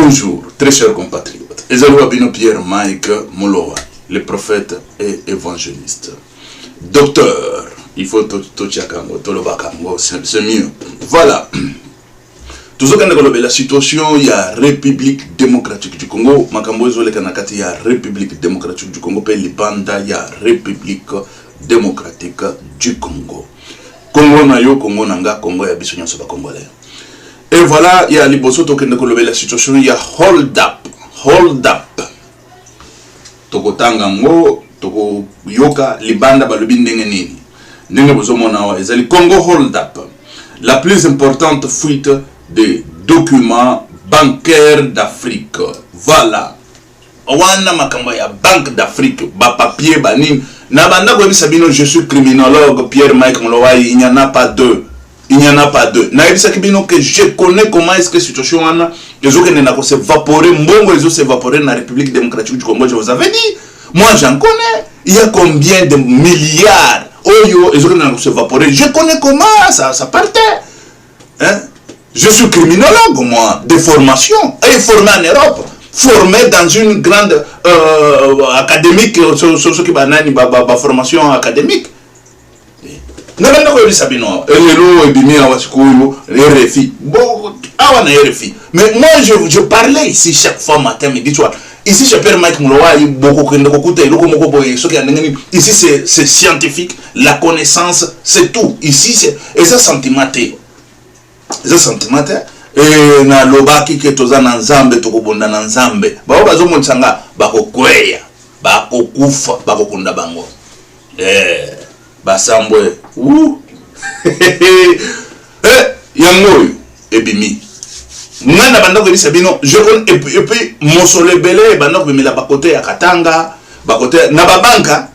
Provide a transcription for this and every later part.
Bonjour, très chers compatriotes. Ezalo Abino Pierre Mike Molowa, le prophète et évangéliste. Docteur, il faut tout chakango, tout le bakango, c'est mieux. Voilà. Tout ce qu'on a la situation, il y a République démocratique du Congo. Makambo Zole Kanakati, il y a République démocratique du Congo. Puis Libanda, il y a République démocratique du Congo. Congo Nayo, Congo Nanga, Congo, il y a Bissonyan Soba Congolais. Et voilà, il y a Liboso Token de la situation, il y a hold up. Hold up. Toko Tangango, Toko Yoka, Libanda, Balubindengenini. Nengozo Monawa, Ezali Congo hold up. La plus importante fuite des documents bancaires d'Afrique. Voilà. Wana Makamba ya Banque d'Afrique, ba papier, ba ning. Nabanda Gobi Sabino, je suis criminologue, Pierre Mike Molowa, il n'y en a pas deux. Il n'y en a pas deux. Naïbisa Kibino que je connais comment est-ce que la situation les gens se s'évaporer, Mbongo les s'évaporer dans la République démocratique du Congo, je vous avais dit. Moi j'en connais. Il y a combien de milliards Oyo, les gens s'évaporer. Je connais comment ça partait. Hein? Je suis criminologue, moi, de formation. Et formé en Europe. Formé dans une grande académique, sur qui va formation académique. Mais moi je parlais ici chaque fois matin, midi, soir. Ici je perds Mike Molowa, ici c'est scientifique, la connaissance c'est tout. Ici c'est ça sentimenté. C'est sentimenté. Et na lobaki ke toza na nzambe tokobonda na nzambe. Ba bazo montsanga bakokweya, bakokufa, bakokunda bango. Basambwe yango ebimi ngana banda ko bisa bino je on et puis mosole belé banda ko bimela bakote ya Katanga bakote na babanka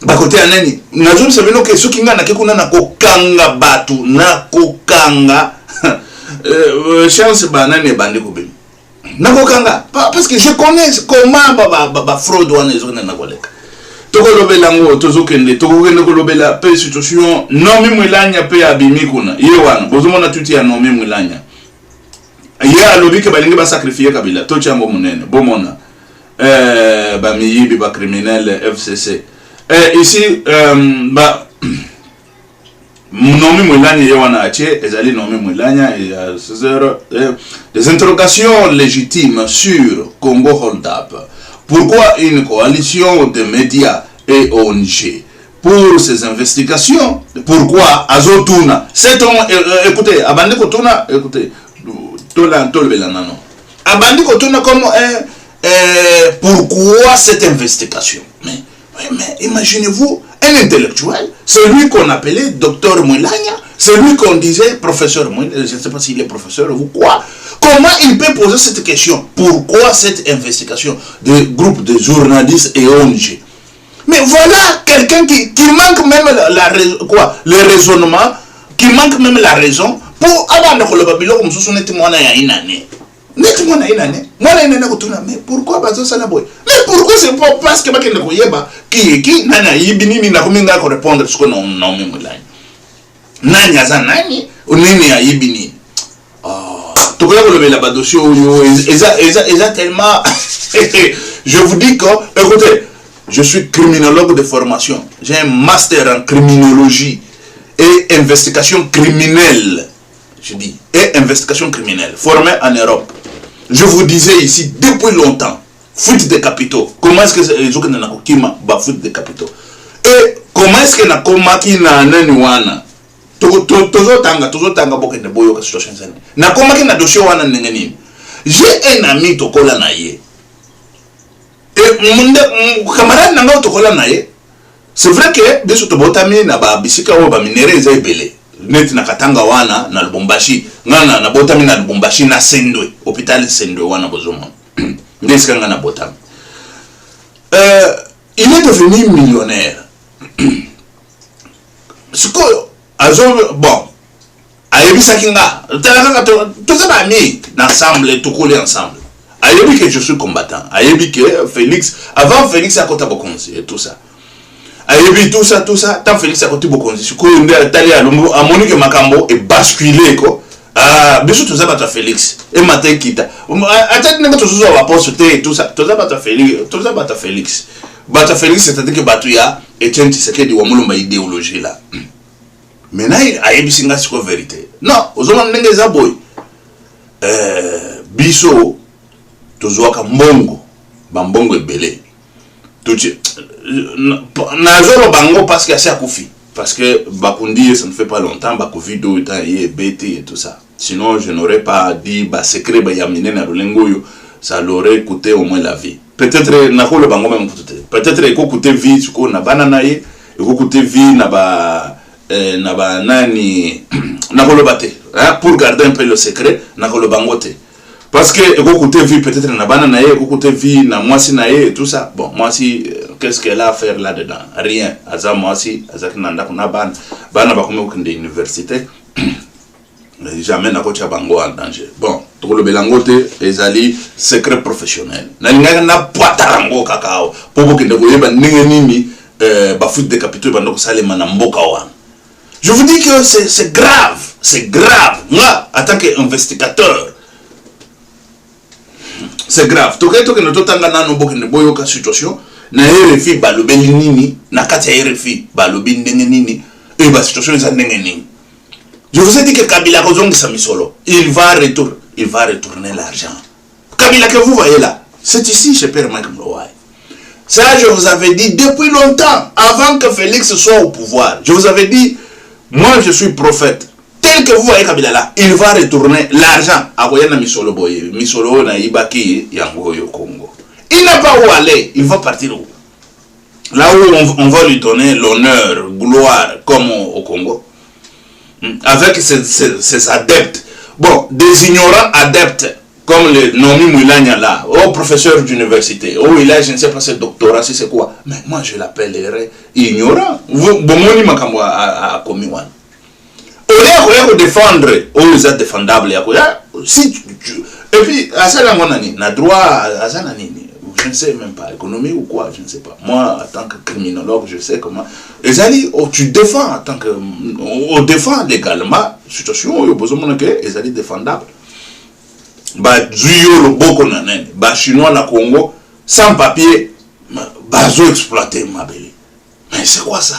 bakote ya nani nazo bisa bino ke soki ngana ke kuna na kokanga batu na kokanga chance banane bandi ko bimi na kokanga parce que je connais comment ba fraude wana ezona na koleka. Tokolobela tozokende tokokende kolobela pe situation nomi mwilanya pe abimi kuna ye wana bozomona tuti ya nomi mwilanya ye alobi ke balingi ba sacrifier Kabila to chambo munene bomona ba miyibi ba criminel FCC ici ba nomi mwilanya ye wana ache ezali nomi mwilanya et des interrogations légitimes sur Congo hold up. Pourquoi une coalition de médias et ONG pour ces investigations? Pourquoi Azotuna? C'est écoutez, Abandi Kotuna, écoutez, Abandi Kotuna comme pourquoi cette investigation? Mais imaginez-vous un intellectuel, celui qu'on appelait docteur Moulania, celui qu'on disait professeur Moulania, je ne sais pas s'il est professeur ou quoi. Comment il peut poser cette question? Pourquoi cette investigation de groupes de journalistes et ONG? Mais voilà quelqu'un qui manque même le raisonnement, qui manque même la raison pour avoir le babylone comme ce mais pourquoi mais pourquoi c'est pas parce que qui nana yibini na kuminga ko répondre ce que non mais nani azanani unini ya yibini tellement je vous dis que écoutez, je suis criminologue de formation, j'ai un master en criminologie et investigation criminelle, je dis, et investigation criminelle formé en Europe. Je vous disais ici depuis longtemps, fuite de capitaux, comment est-ce que les gens ont fuite de capitaux et comment est-ce que na komaki na naniwana tozotanga bokende boyoka situation zane na komaki na dossier wana ndenge nini. J'ai un ami tokola na ye et mon camarade nanga tokola na ye, c'est vrai que biso tobotami na ba bisika o ba minere za ebele net na Katanga wana na Lubumbashi ngana na botami na Lubumbashi na Sendwe hôpital Sendwe wana bozoma ndesika ngana botami il est devenu millionnaire. Bon, ensemble, tout collé ensemble. Ayebi que je suis combattant. Ayebi que Félix, avant Félix a côté Bokonzi et tout ça. Ayebi tout ça, tant Félix a côté Bokonzi. Ce qu'on a à Monique Makambo est basculé, Ah, biso toza bato Félix et matin kita atati nanga tozo wa poste et tout ça toza bato Félix c'est-à-dire que bato ya Etienne Tshisekedi wa mulumba idéologie là maintenant ayebi singa siko vérité non ozoma ndenge za boy biso tozo ka mbongo bambongo ebele tuti na zolo bango parce que c'est akufi parce que Bakundi ça ne fait pas longtemps Bakovi do temps et BT et tout ça. Sinon, je n'aurais pas dit bah secret bah yamine na Rolengoyo, ça l'aurait coûté au moins la vie. Peut-être n'ako le bango même peut-être eko coûté vie suko na banana ye, eko coûté vie na ba nani n'ako le baté, hein, pour garder un peu le secret n'ako le bangote. Parce que eko coûté vie peut-être na banana ye, eko coûté vie na moi si na ye et tout ça. Bon, moi si qu'est-ce qu'elle a à faire là-dedans? Rien. Aza moi si azak nanda kuna bana bakome okende université. Jamais n'a pas bango en danger. Bon, tout le belangote ezali secret professionnel. Na linga na poatarango kakao. Popo kende koyeba ndenge nini ba foot de capitaux bando ko salema na mboka wana. Je vous dis que c'est grave, c'est grave. Moi, en tant qu'investigateur, c'est grave. Toke no totanga na no bokende boyoka situation na RFI balobi nini na kati ya RFI balobi ndenge nini et ba situation eza ndenge nini. Je vous ai dit que Kabila il va retourner l'argent. Kabila que vous voyez là, c'est ici chez Père Mike Mlowaye. Ça, je vous avais dit depuis longtemps, avant que Félix soit au pouvoir. Je vous avais dit, moi je suis prophète. Tel que vous voyez Kabila là, il va retourner l'argent. Akoyana Misolo Boye, Misolo na Ibaki Yangoyo Congo. Il n'a pas où aller, il va partir où? Là où on va lui donner l'honneur, gloire, comme au Congo. Avec ses adeptes. Bon, des ignorants adeptes, comme le Nomi Moulania là, au professeur d'université, oh il a, je ne sais pas, c'est doctorat, si c'est quoi. Mais moi je l'appellerais ignorant. Bomoni Makambo a commis one. Au lieu de défendre, oh ils êtes défendables, si tu. Et puis, à ça, on a droit à ça, je ne sais même pas, économie ou quoi, je ne sais pas. Moi, en tant que criminologue, je sais comment. Et ça dit, oh, tu défends en tant que. On défend légalement, situation où il y a besoin de défendable. Bah, Zuyo, le beau qu'on a, bah, chinois, na Congo, sans papier, bah, zo exploité, ma belle. Mais c'est quoi ça?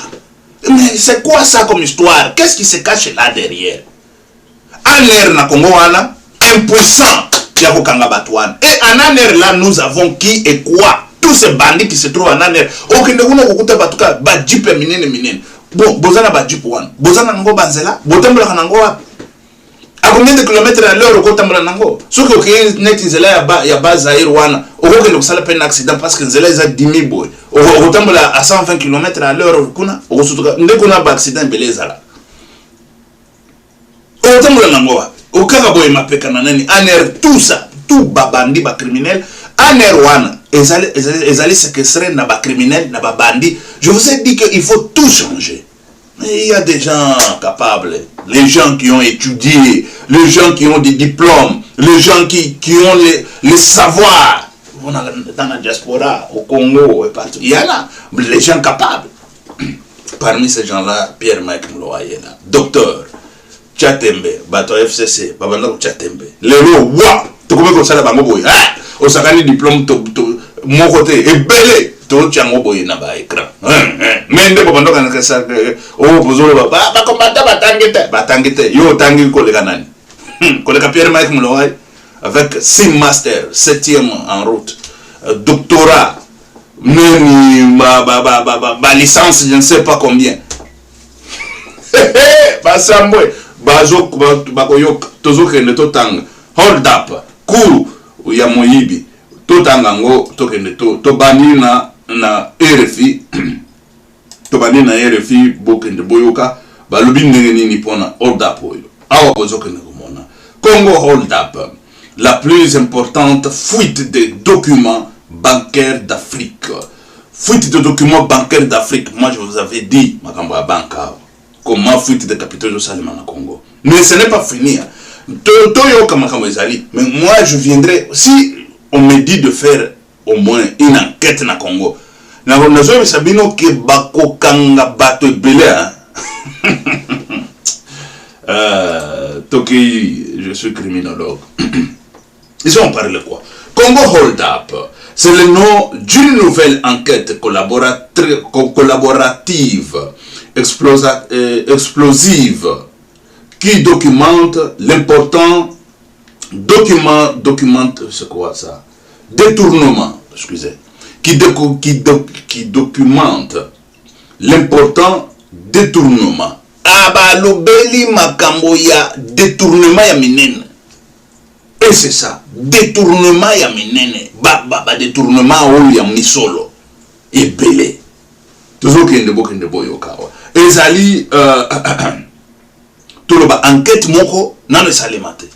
Mais c'est quoi ça comme histoire? Qu'est-ce qui se cache là derrière? En l'air, na Congo, impuissant. Et en Aner là, nous avons qui et quoi? Tous ces bandits qui se trouvent en Aner. Ok, nous avons beaucoup de badjip minine. Bon, bozana badjip one. Bozana nango banzela. Botambla nango. À combien de kilomètres à l'heure au Kotambla nango? Ce que net nzela ya base air one. Au que nous salons un accident parce que nzela est à 10 000 boy. Au Kotambla à 120 km à l'heure kuna. Au qu'on a accident belezala. Au Kotambla nango. Au Karaboy mapeka nanani. Aner tout ça. Tout babandi ba criminel. Aner one. Ezali séquestré na ba criminel na ba bandi. Je vous ai dit qu'il faut tout changer. Mais il y a des gens capables, les gens qui ont étudié, les gens qui ont des diplômes, les gens qui ont les savoirs. Dans la diaspora, au Congo et partout. Il y en a les gens capables. Parmi ces gens-là, Pierre Mike Mlowaye est là. Docteur, Tchatembe, Bato FCC, Babanda Tchatembe. Les lots, waouh! Tu comprends comme ça la bango boy? Au sakani diplôme, mon côté, et belé! Tout tchango boy na ba écran. Mais ndé Babanda quand ça, oh, bozolo ba combattant batangete, yo tangi kolega nani. Kolega Pierre Mike Mlowaye. Avec 6 masters, 7e en route, doctorat, même ma licence, je ne sais pas combien. Basambwe, bazok, bakoyok, tozok ne totang, hold up, cool, ya moyibi, totangango, tokende to bani na RFI, to bani na RFI, bokende boyoka, balobi ndenge nini pona hold up oyo. Awa bozokende komona. Congo hold up. La plus importante fuite de documents bancaires d'Afrique. Fuite de documents bancaires d'Afrique. Moi, je vous avais dit, Makamba Banka, comment fuite de capitaux au Salima au Congo. Mais ce n'est pas fini. Mais moi, je viendrai, si on me dit de faire au moins une enquête na Congo, je sabino ke bako kanga bato belé. Toki, je suis criminologue. Ils ont parlé quoi? Congo Hold Up, c'est le nom d'une nouvelle enquête collaborative, explosive, qui documente l'important c'est quoi ça? Détournement, excusez, qui documente l'important détournement. Abalobeli makambo ya détournement ya minene. Et c'est ça, détournement ya minene, détournement ou ya misolo, et belé. Toujours kende bo yokawa. Ezali tout le bas enquête moko nano salemate.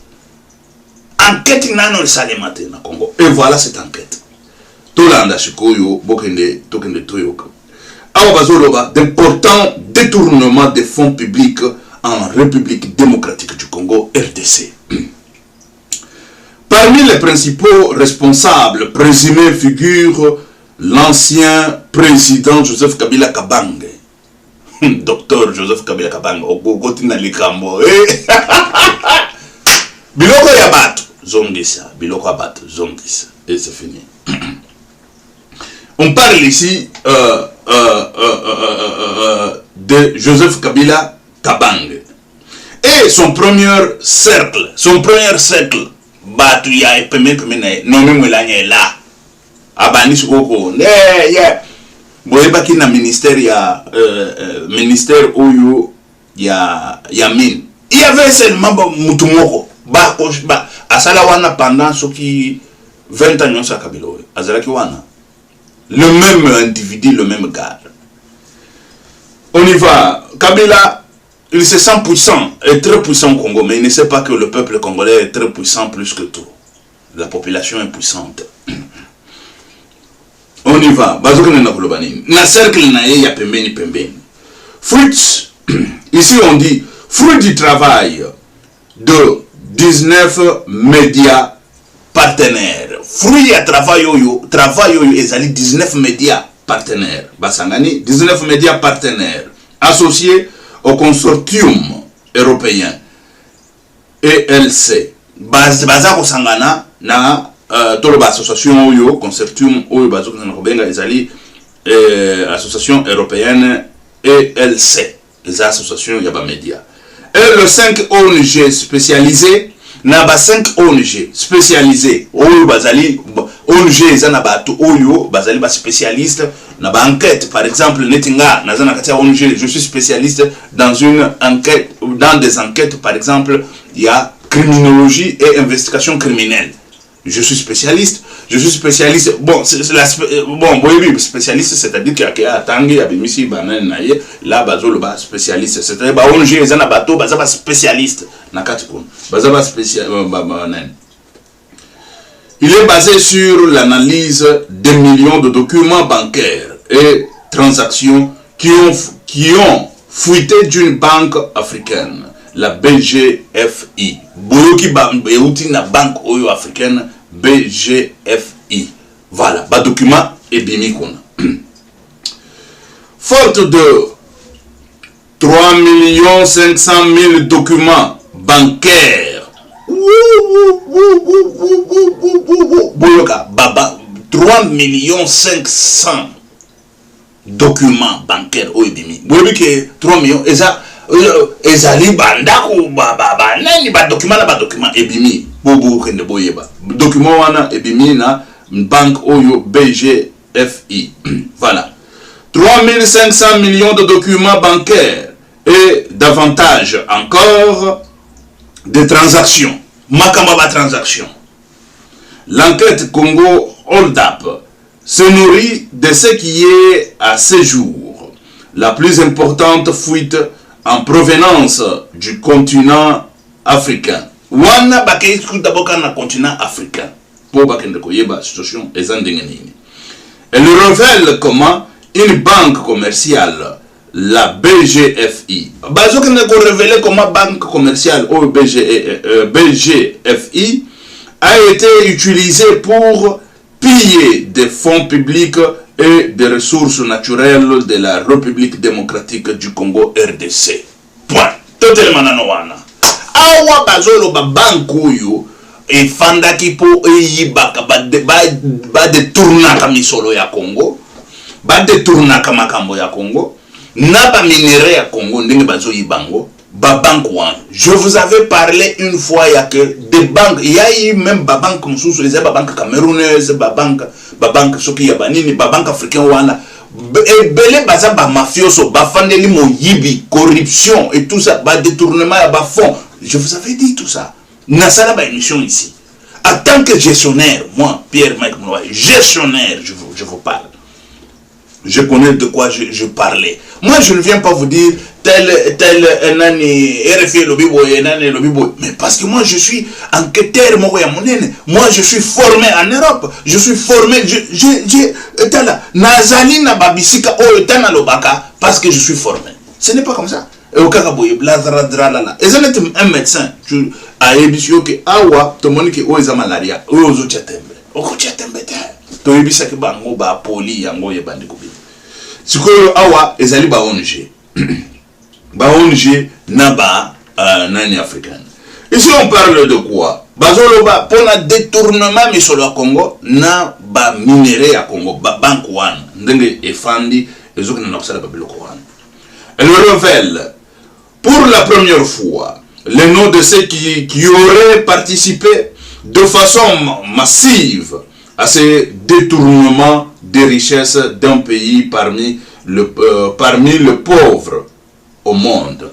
Enquête nano salemate na Congo. Et voilà cette enquête. Tout l'anda shikoyo bokende tokende toyoka. Awa bazoloba d'importants détournements des fonds publics en République démocratique du Congo, RDC. Parmi les principaux responsables présumés figure l'ancien président Joseph Kabila Kabange. Docteur Joseph Kabila Kabange. Ogotina likambo. Biloko yabato. Zongisa. Biloko yabato. Zongisa. Et c'est fini. On parle ici de Joseph Kabila Kabange. Et son premier cercle. Batu ya epeme nomi mwelanye la abani sukoko boyeba ki na ministère ya ministère oyo ya mine il y avait seulement mutu moko ba asala wana pendant soki 20 ans sa Kabila azalaki wana le même individu, le même gars. On y va. Kabila, il se sent puissant, est très puissant au Congo, mais il ne sait pas que le peuple congolais est très puissant plus que tout. La population est puissante. On y va. Na cercle na ye ya pembeni pembeni. Fruits, ici on dit, fruit du travail de 19 médias partenaires. Fruit à travail oyo ezali 19 médias partenaires. Basangani, 19 médias partenaires associés au consortium européen ELC. Bazako sangana na toloba association oyo consortium oyo bazako na kobenga ezali association européenne ELC, les associations yaba médias. Et le 5 ONG spécialisés na ba 5 ONG spécialisés oyo bazali ONG ezana bato oyo bazali ba spécialiste na ba enquête. Par exemple netinga nazana kati ONG, je suis spécialiste dans une enquête, dans des enquêtes. Par exemple il y a criminologie et investigation criminelle. Je suis spécialiste. Bon, bon, spécialiste, c'est-à-dire qu'il y a tangi, abimisi, banan, naye, là, bazolo, ba spécialiste. C'est-à-dire, ba ONG, ezana bato, bazaba spécialiste. Nakatikun. Bazaba spécialiste. Il est basé sur l'analyse des millions de documents bancaires et transactions qui ont fuité d'une banque africaine, la BGFI. Boyoki Beuti na banque oyo africaine BGFI. Voilà, ba document et bimikona. Faute de 3 500 000 documents bancaires. Boyoka baba 3 500 000 documents bancaires oyo bimi. Boyoki ke 3 millions ezali bandako nani ba document ebimi bobo kende boyeba document wana ebimi na banque oyo BGFI. Voilà, 3 500 millions de documents bancaires et davantage encore de transactions. Makamba transactions. L'enquête Congo Hold Up se nourrit de ce qui est à ce jour la plus importante fuite en provenance du continent africain. Wana bakayisku d'abord na continent africain. Pour bakende koyeba situation ezandengenini. Elle révèle comment une banque commerciale, la BGFI, bazokende ko révéler comment banque commerciale ou BGFI a été utilisée pour piller des fonds publics et des ressources naturelles de la République démocratique du Congo, RDC. Point. totalement na wana awa bazolo ba banku yo e fanda ki po e yibaka ba détournaka misolo ya Congo ba détournaka makambo ya Congo na ba minéraux ya Congo ndenge bazo yibango ba banku wana. Je vous avais parlé une fois il y a que des banques, il y a eu même ba banque mususu les ba banque camerounaise ba banque soki ya banini ba banque africaine wana belé baza ba mafioso ba fandeli mo yibi corruption et tout ça ba détournement ya ba fonds. Je vous avais dit tout ça. Nasala ba émission ici. En tant que gestionnaire, moi Pierre Mike Mouloa, gestionnaire, je vous parle. Je connais de quoi je parlais. Moi, je ne viens pas vous dire tel RFI lobby boy, mais parce que moi, je suis enquêteur, moi, je suis formé en Europe. Je suis formé, Nazali na babisika o lobaka parce que je suis formé. Ce n'est pas comme ça. Et un médecin, tu as émission que awa, tout le monde qui a malaria, ou aux to yebisa ke bango ba poli yango ye bandi kobi sikoyo awa ezali ba ONG ba ONG na ba nani africaine. Ici on parle de quoi? Bazolo ba pona détournement misolo ya Congo na ba minéraux ya Congo ba bank wana ndenge efandi ezokina na kusala ba biloko wana. Elle révèle pour la première fois les noms de ceux qui auraient participé de façon massive à ces détournements des richesses d'un pays parmi les pauvres au monde.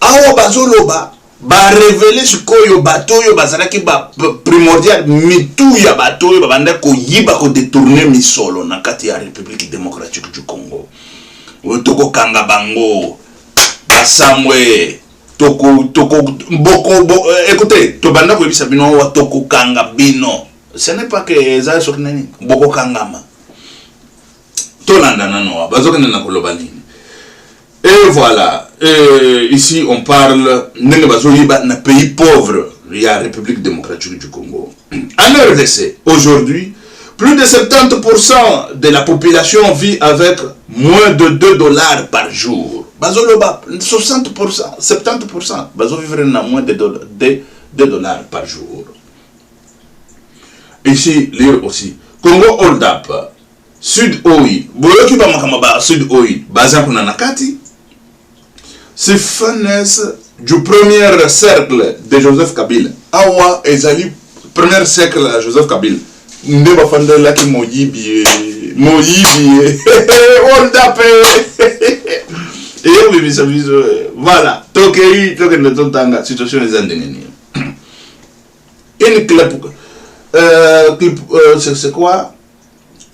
Awa bazoloba ba révéler ce koyo bato yo bazalaki ba primordial mitu ya bato yo babanda ko yiba ko détourner misolo na kati ya République démocratique du Congo. Toko kanga bango basamwe toko mboko écoutez to banda ko bisa bino wa toko kanga bino. Ce n'est pas que ça sur nani boko kangama tolanda nano bazokana na kolobanini. Et voilà, ici on parle d'un pays pauvre, il y a la République démocratique du Congo. En RDC, aujourd'hui, plus de 70% de la population vit avec moins de $2 par jour. Bazoloba, 60%, 70%, bazo vivre à moins de $2 par jour. Ici, lire aussi. Congo Hold Up, Sud Oi, Boyoki Bamakamaba, Sud Oi, Bazakuna Nakati. C'est finesse du premier cercle de Joseph Kabila. Awa ezali premier cercle de Joseph Kabila. Ndeba fanda laki moyibi hold up. Et oui, voilà. Tokei ne tontanga situation les andengeni. Une c'est quoi?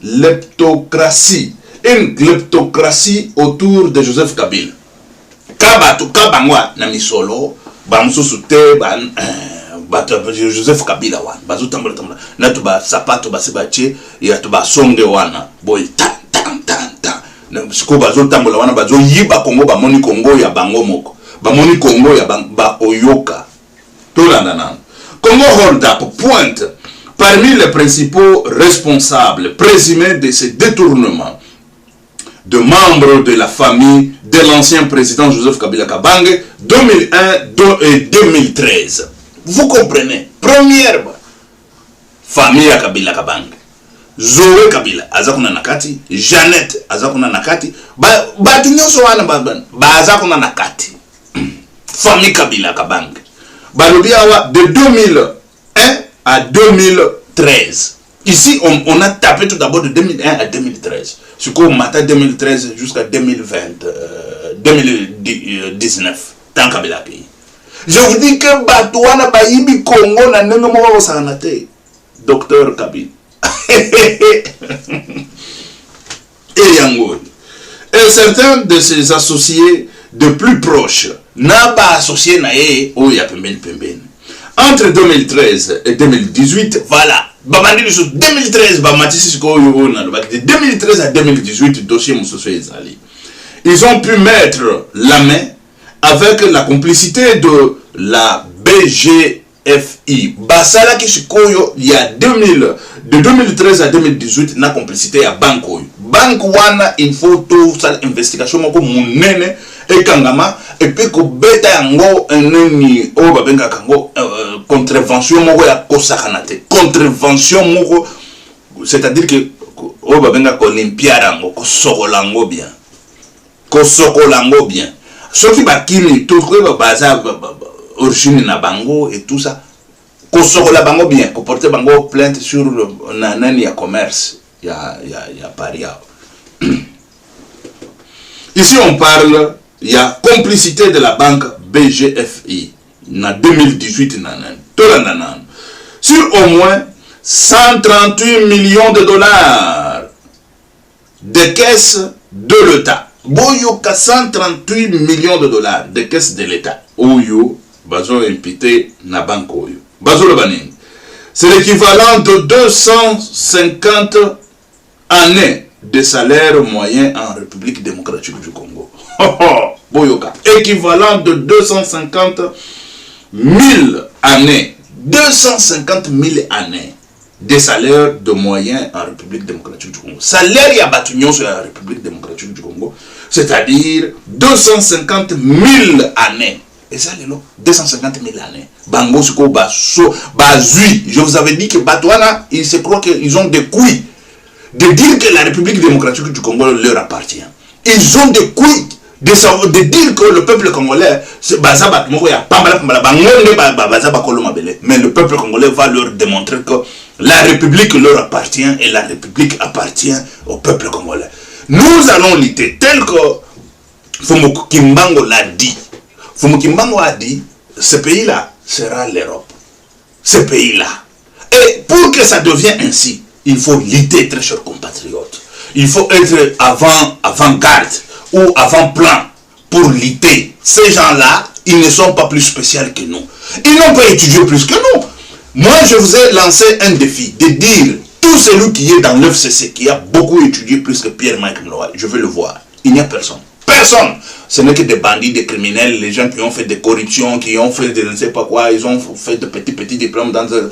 Leptocratie. Une kleptocratie autour de Joseph Kabila. Kabangwa na misolo bamususu te ban Joseph Kabila wana bazutambola na tuba sapato basibache ya tuba songe wana boy ta na siko bazutambola wana bazo yiba Congo bamoni Congo ya bango moko bamoni Congo ya ba oyoka tolanda nan. Congo Hold Up pointe parmi les principaux responsables présumés de ces détournements de membres de la famille de l'ancien président Joseph Kabila Kabange 2001 et 2013. Vous comprenez? Première famille à Kabila Kabange. Zoé Kabila azakuna nakati, Jeannette azakuna nakati, ba tunyoso wana ba azakuna nakati. Famille Kabila Kabange. Ba lobiawa de 2001 à 2013. Ici, on a tapé tout d'abord de 2001 à 2013. Ce qu'on matin 2013 jusqu'à 2019. Tant Kabila pays. Je vous dis que Batouana Bayibi Congo n'a même pas santé. Docteur Kabila. Et Yangoul. Et certains de ses associés de plus proches n'a pas associé Naé ou Yapemben Pemben. Entre 2013 et 2018, voilà. De 2013, de 2013 à 2018, dossier Moussoso-Ezali. Ils ont pu mettre la main avec la complicité de la BGFI. Basala Kishikoyo, il y a de 2013 à 2018, na complicité à Banko. Bank Wana, il faut tout ça, investigation, moko mounene, et kangama et puis ko beta yango nini o babenga kango contravention moko ya kosakanate contravention moko, c'est-à-dire que o babenga ko olympiade yango ko sokolango bien ce qui bakili tout ko baza origine na bango et tout ça ko sokola bango bien ko porter bango plainte sur nani ya commerce ya Paris. Ici on parle, il y a complicité de la banque BGFI en 2018 sur au moins 138 millions de dollars de caisses de l'État. Boyoka 138 millions de dollars de caisses de l'État. Oyo, bazo imputé na banque oyo. Bazo le baning. C'est l'équivalent de 250 années de salaire moyen en République démocratique du Congo. Boyoka. Équivalent de 250 000 années. 250 000 années de salaire de moyen en République démocratique du Congo. Salaire y a battu sur la République démocratique du Congo. C'est-à-dire 250 000 années. Et ça, les lots, 250 000 années. Bango, Suko, Basso, Bazui. Je vous avais dit que Batouana, ils se croient qu'ils ont des couilles de dire que la République démocratique du Congo leur appartient. Ils ont des couilles de dire que le peuple congolais, mais le peuple congolais va leur démontrer que la République leur appartient et la République appartient au peuple congolais. Nous allons lutter tel que Fumu Kimbango l'a dit. Fumu Kimbango a dit, ce pays-là sera l'Europe. Ce pays-là. Et pour que ça devienne ainsi, il faut lutter, très chers compatriotes. Il faut être avant-garde ou avant-plan pour lutter. Ces gens-là, ils ne sont pas plus spéciaux que nous. Ils n'ont pas étudié plus que nous. Moi, je vous ai lancé un défi de dire tout celui qui est dans l'FCC, qui a beaucoup étudié plus que Pierre-Mike Mloa, je veux le voir. Il n'y a personne. Personne. Ce n'est que des bandits, des criminels, les gens qui ont fait des corruptions, qui ont fait de je ne sais pas quoi, ils ont fait de petits diplômes dans de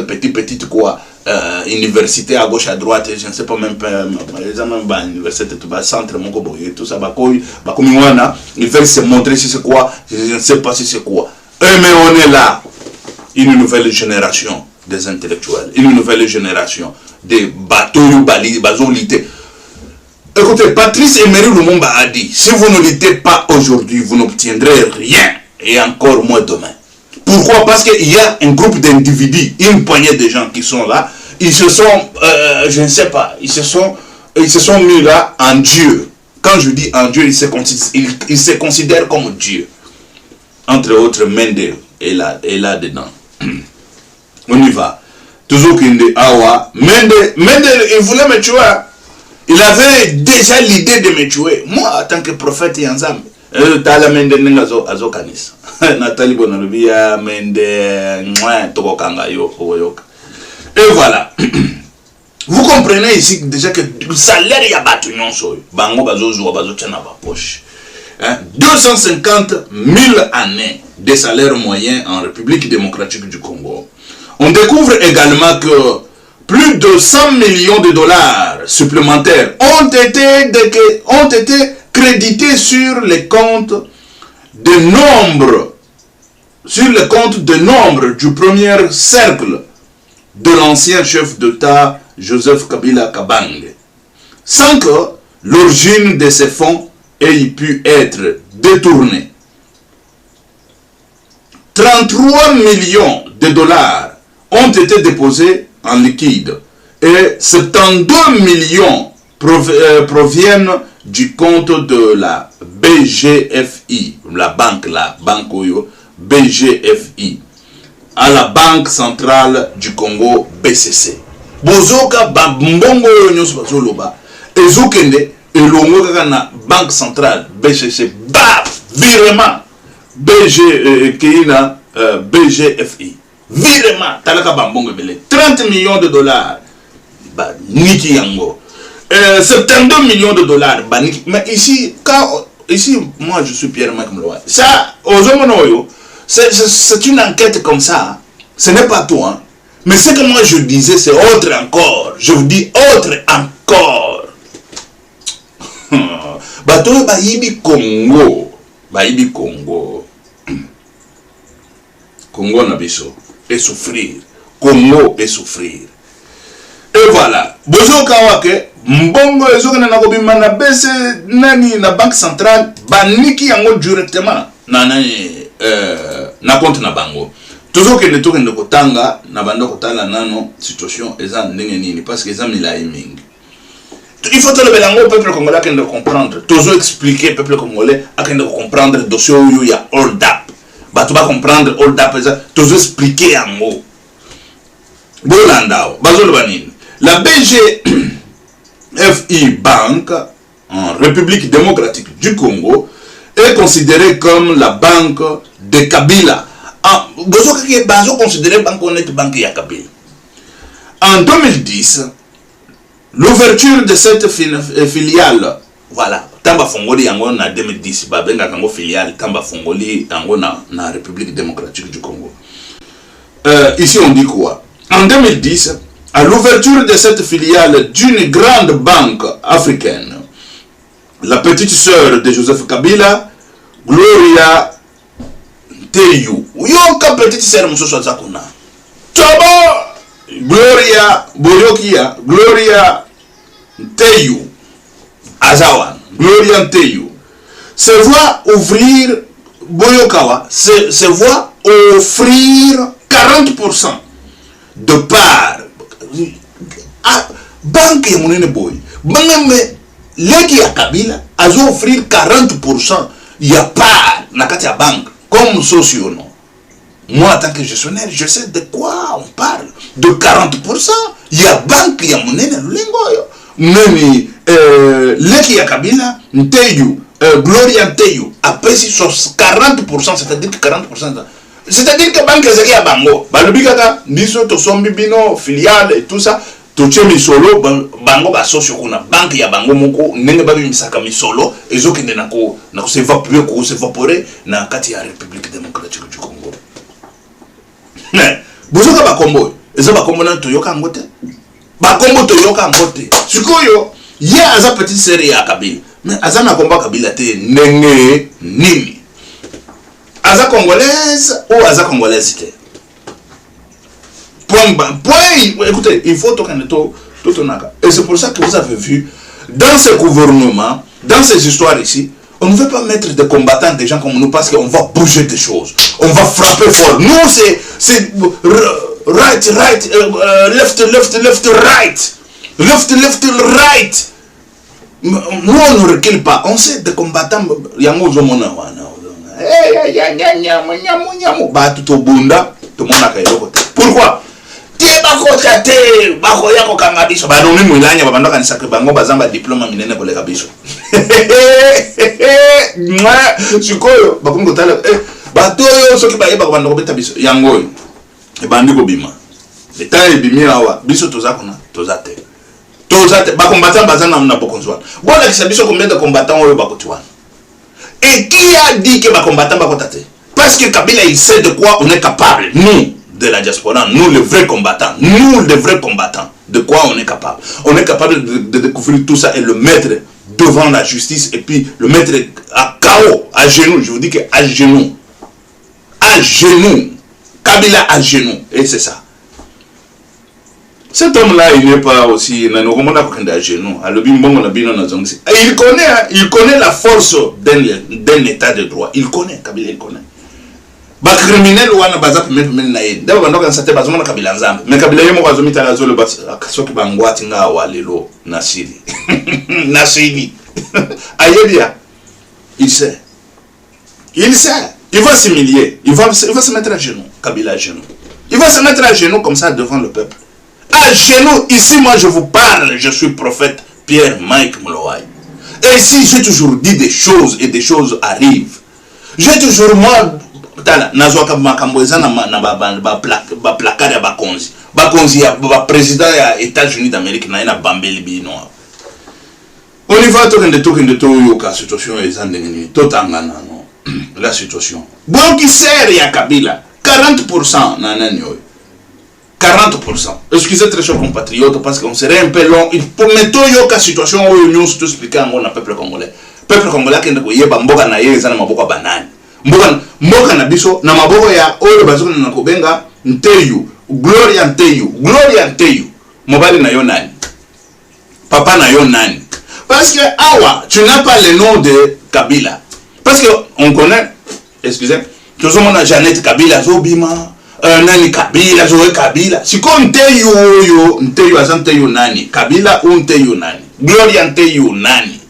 petites quoi, universités à gauche, à droite, je ne sais pas même pas, les gens même université, tout bas, centre, tout ça, ils veulent se montrer si c'est quoi, je ne sais pas si c'est quoi. Mais on est là, une nouvelle génération des intellectuels, une nouvelle génération des bateaux, basolités. Écoutez, Patrice Emery Lumumba a dit, si vous ne luttez pas aujourd'hui, vous n'obtiendrez rien, et encore moins demain. Pourquoi? Parce qu'il y a un groupe d'individus, une poignée de gens qui sont là, ils se sont, je ne sais pas, ils se sont mis là en Dieu. Quand je dis en Dieu, ils se considèrent comme Dieu. Entre autres, Mende est là-dedans. On y va. Toujours Kinde Awa. Mende, il voulait me tuer. Il avait déjà l'idée de me tuer. Moi, en tant que prophète Yanzam, Tala Mende Nengazo Azokanis. Nathalie Bonalubia, Mende, Tokokanga Yo, Oyoka. Et voilà. Vous comprenez ici déjà que le salaire y a battu non soy. Bango bazo zo bazo tena ba poche. 250 000 années de salaire moyen en République démocratique du Congo. On découvre également que plus de 100 millions de dollars supplémentaires ont été crédités sur les comptes de nombre du premier cercle de l'ancien chef d'État Joseph Kabila Kabange, sans que l'origine de ces fonds ait pu être détournée. 33 millions de dollars ont été déposés en liquide et 72 millions proviennent du compte de la BGFI, la banque Oyo, BGFI, à la Banque Centrale du Congo, BCC. Bozoka Bambongo Nyos Bazoloba, Ezokende, Elongo na Banque Centrale, BCC, virement, BGFI. Virement, Talaka Bambongo Bele, 30 millions de dollars, Niki Yango. 72 millions de dollars, mais ici, moi je suis Pierre-Mike Mloa. Ça, c'est une enquête comme ça. Ce n'est pas tout, hein. Mais ce que moi je disais, c'est autre encore. Je vous dis autre encore. Bateau Bayibi Congo. Baïbi Congo. Congo Nabiso. Et souffrir. Congo et souffrir. Et voilà. Bozo Kawake. Mbongo ezo na kobima na bese nani na banque centrale baniki yango directement na compte na bango. Toujours que ne tourne kotanga na bando kotala nano situation eza ndenge nini parce que eza milai mingi. Il faut que le peuple congolais ait de comprendre. Toujours expliquer peuple congolais ait de comprendre le dossier où il y a hold up. Bah tu vas comprendre hold up toujours expliquer en mot. Bolandao, bazolo banine. La BGFI Bank en République démocratique du Congo est considérée comme la banque de Kabila. Bazo considéré banque honnête banque ya Kabila. En 2010, l'ouverture de cette filiale, voilà, Tamba Fongoli yango na 2010, babenga kango filiale Tamba Fongoli yango na République démocratique du Congo. Ici on dit quoi? En 2010, à l'ouverture de cette filiale d'une grande banque africaine, la petite sœur de Joseph Kabila, Gloria Teyu, yoka petite sœur Mousso Zakuna, Tchaba, Gloria Boyokia, Gloria Teyu, Azawan, Gloria Teyu, se voit ouvrir, Boyokawa, se voit offrir 40% de part. Banque ya monene boy. Bangame leki ya Kabila azo offrir 40% ya part na kati ya banque comme socio non. Moi en tant que gestionnaire, je sais de quoi on parle. De 40% ya banque ya monene lulingo yo. Nani leki ya Kabila Nteyu Gloria Nteyu apesi 40%, c'est-à-dire que 40%. C'est-à-dire que banque ezaki ya bango. Balobikaka biso to sombi bino filiale et tout ça. Toche misolo bango ba socio kuna banque ya bango moko ndenge babi misaka misolo ezokende na ko se évaporer na kati ya République démocratique du Congo. Mais bozoka ba kombo eza ba kombo na toyoka ngote. Ba kombo toyoka ngote. Sikoyo ye aza petite série ya Kabila. Mais aza na komba Kabila te ndenge nini. Aza congolaise ou aza congolaise te. Point, écoutez, il faut tout tonaka. Et c'est pour ça que vous avez vu, dans ce gouvernement, dans ces histoires ici, on ne veut pas mettre des combattants, des gens comme nous, parce qu'on va bouger des choses. On va frapper fort. Nous, c'est right, left, right. Left, right. Nous, on ne recule pas. On sait des combattants, yango zomona wana. Pourquoi? Bakoya ko kanga biso banoni mulanya babanda kanisa ke bango bazamba diplôme minene ko leka biso sikoyo bakungo tala batoyo soki baye bakobanda ko beta biso yango ebandi ko bima eta ebimi awa biso tozakona tozate bakombata bazana na bokonzwa bona kisa biso combien de combattants oyo bakotwana et qui a dit que bakombata bakotate parce que Kabila il sait de quoi on est capable nous de la diaspora, nous les vrais combattants, de quoi on est capable? On est capable de découvrir tout ça et le mettre devant la justice et puis le mettre à KO, à genoux, je vous dis que à genoux, Kabila à genoux, et c'est ça. Cet homme-là, il n'est pas aussi, à genoux, il connaît la force d'un état de droit, il connaît, Kabila il connaît. Ba criminel wana baza pemene na ye ndaba bandoka nsate bazomona Kabila nzambe mais Kabila yemo bazomita la zolo soki bangwati nga walelo na Syrie na Syrie ayebia il sait il va s'humilier il va se mettre à genoux Kabila à genoux il va se mettre à genoux comme ça devant le peuple à genoux ici moi je vous parle je suis prophète Pierre Mike Mulowai et ici j'ai toujours dit des choses et des choses arrivent j'ai toujours moi nazoka makamboza na ba placard ya bakonzi ya président ya États-Unis d'Amérique na bambeli bino on y va tokende to ka situation ezandengeni totangana no la situation bon qui sert ya Kabila 40% na nani yo 40%. Excusez très chers compatriotes parce qu'on serait un peu long. Il faut mettre yo ka situation où nous expliquer à mon peuple congolais. peuple congolais qui est mboka na ye ezana maboko banani mboka na biso na maboko ya oyo bazo na kobenga Nteyu Gloria Nteyu mobali na yo nani papa na yo nani parce que awa tu n'as pas le nom de Kabila parce que on connaît excusez tout le monde a Jeannette Kabila zobima nani Kabila zoe Kabila si comme Nteyu azanteyu nani Kabila ou Nteyu nani Gloria Nteyu nani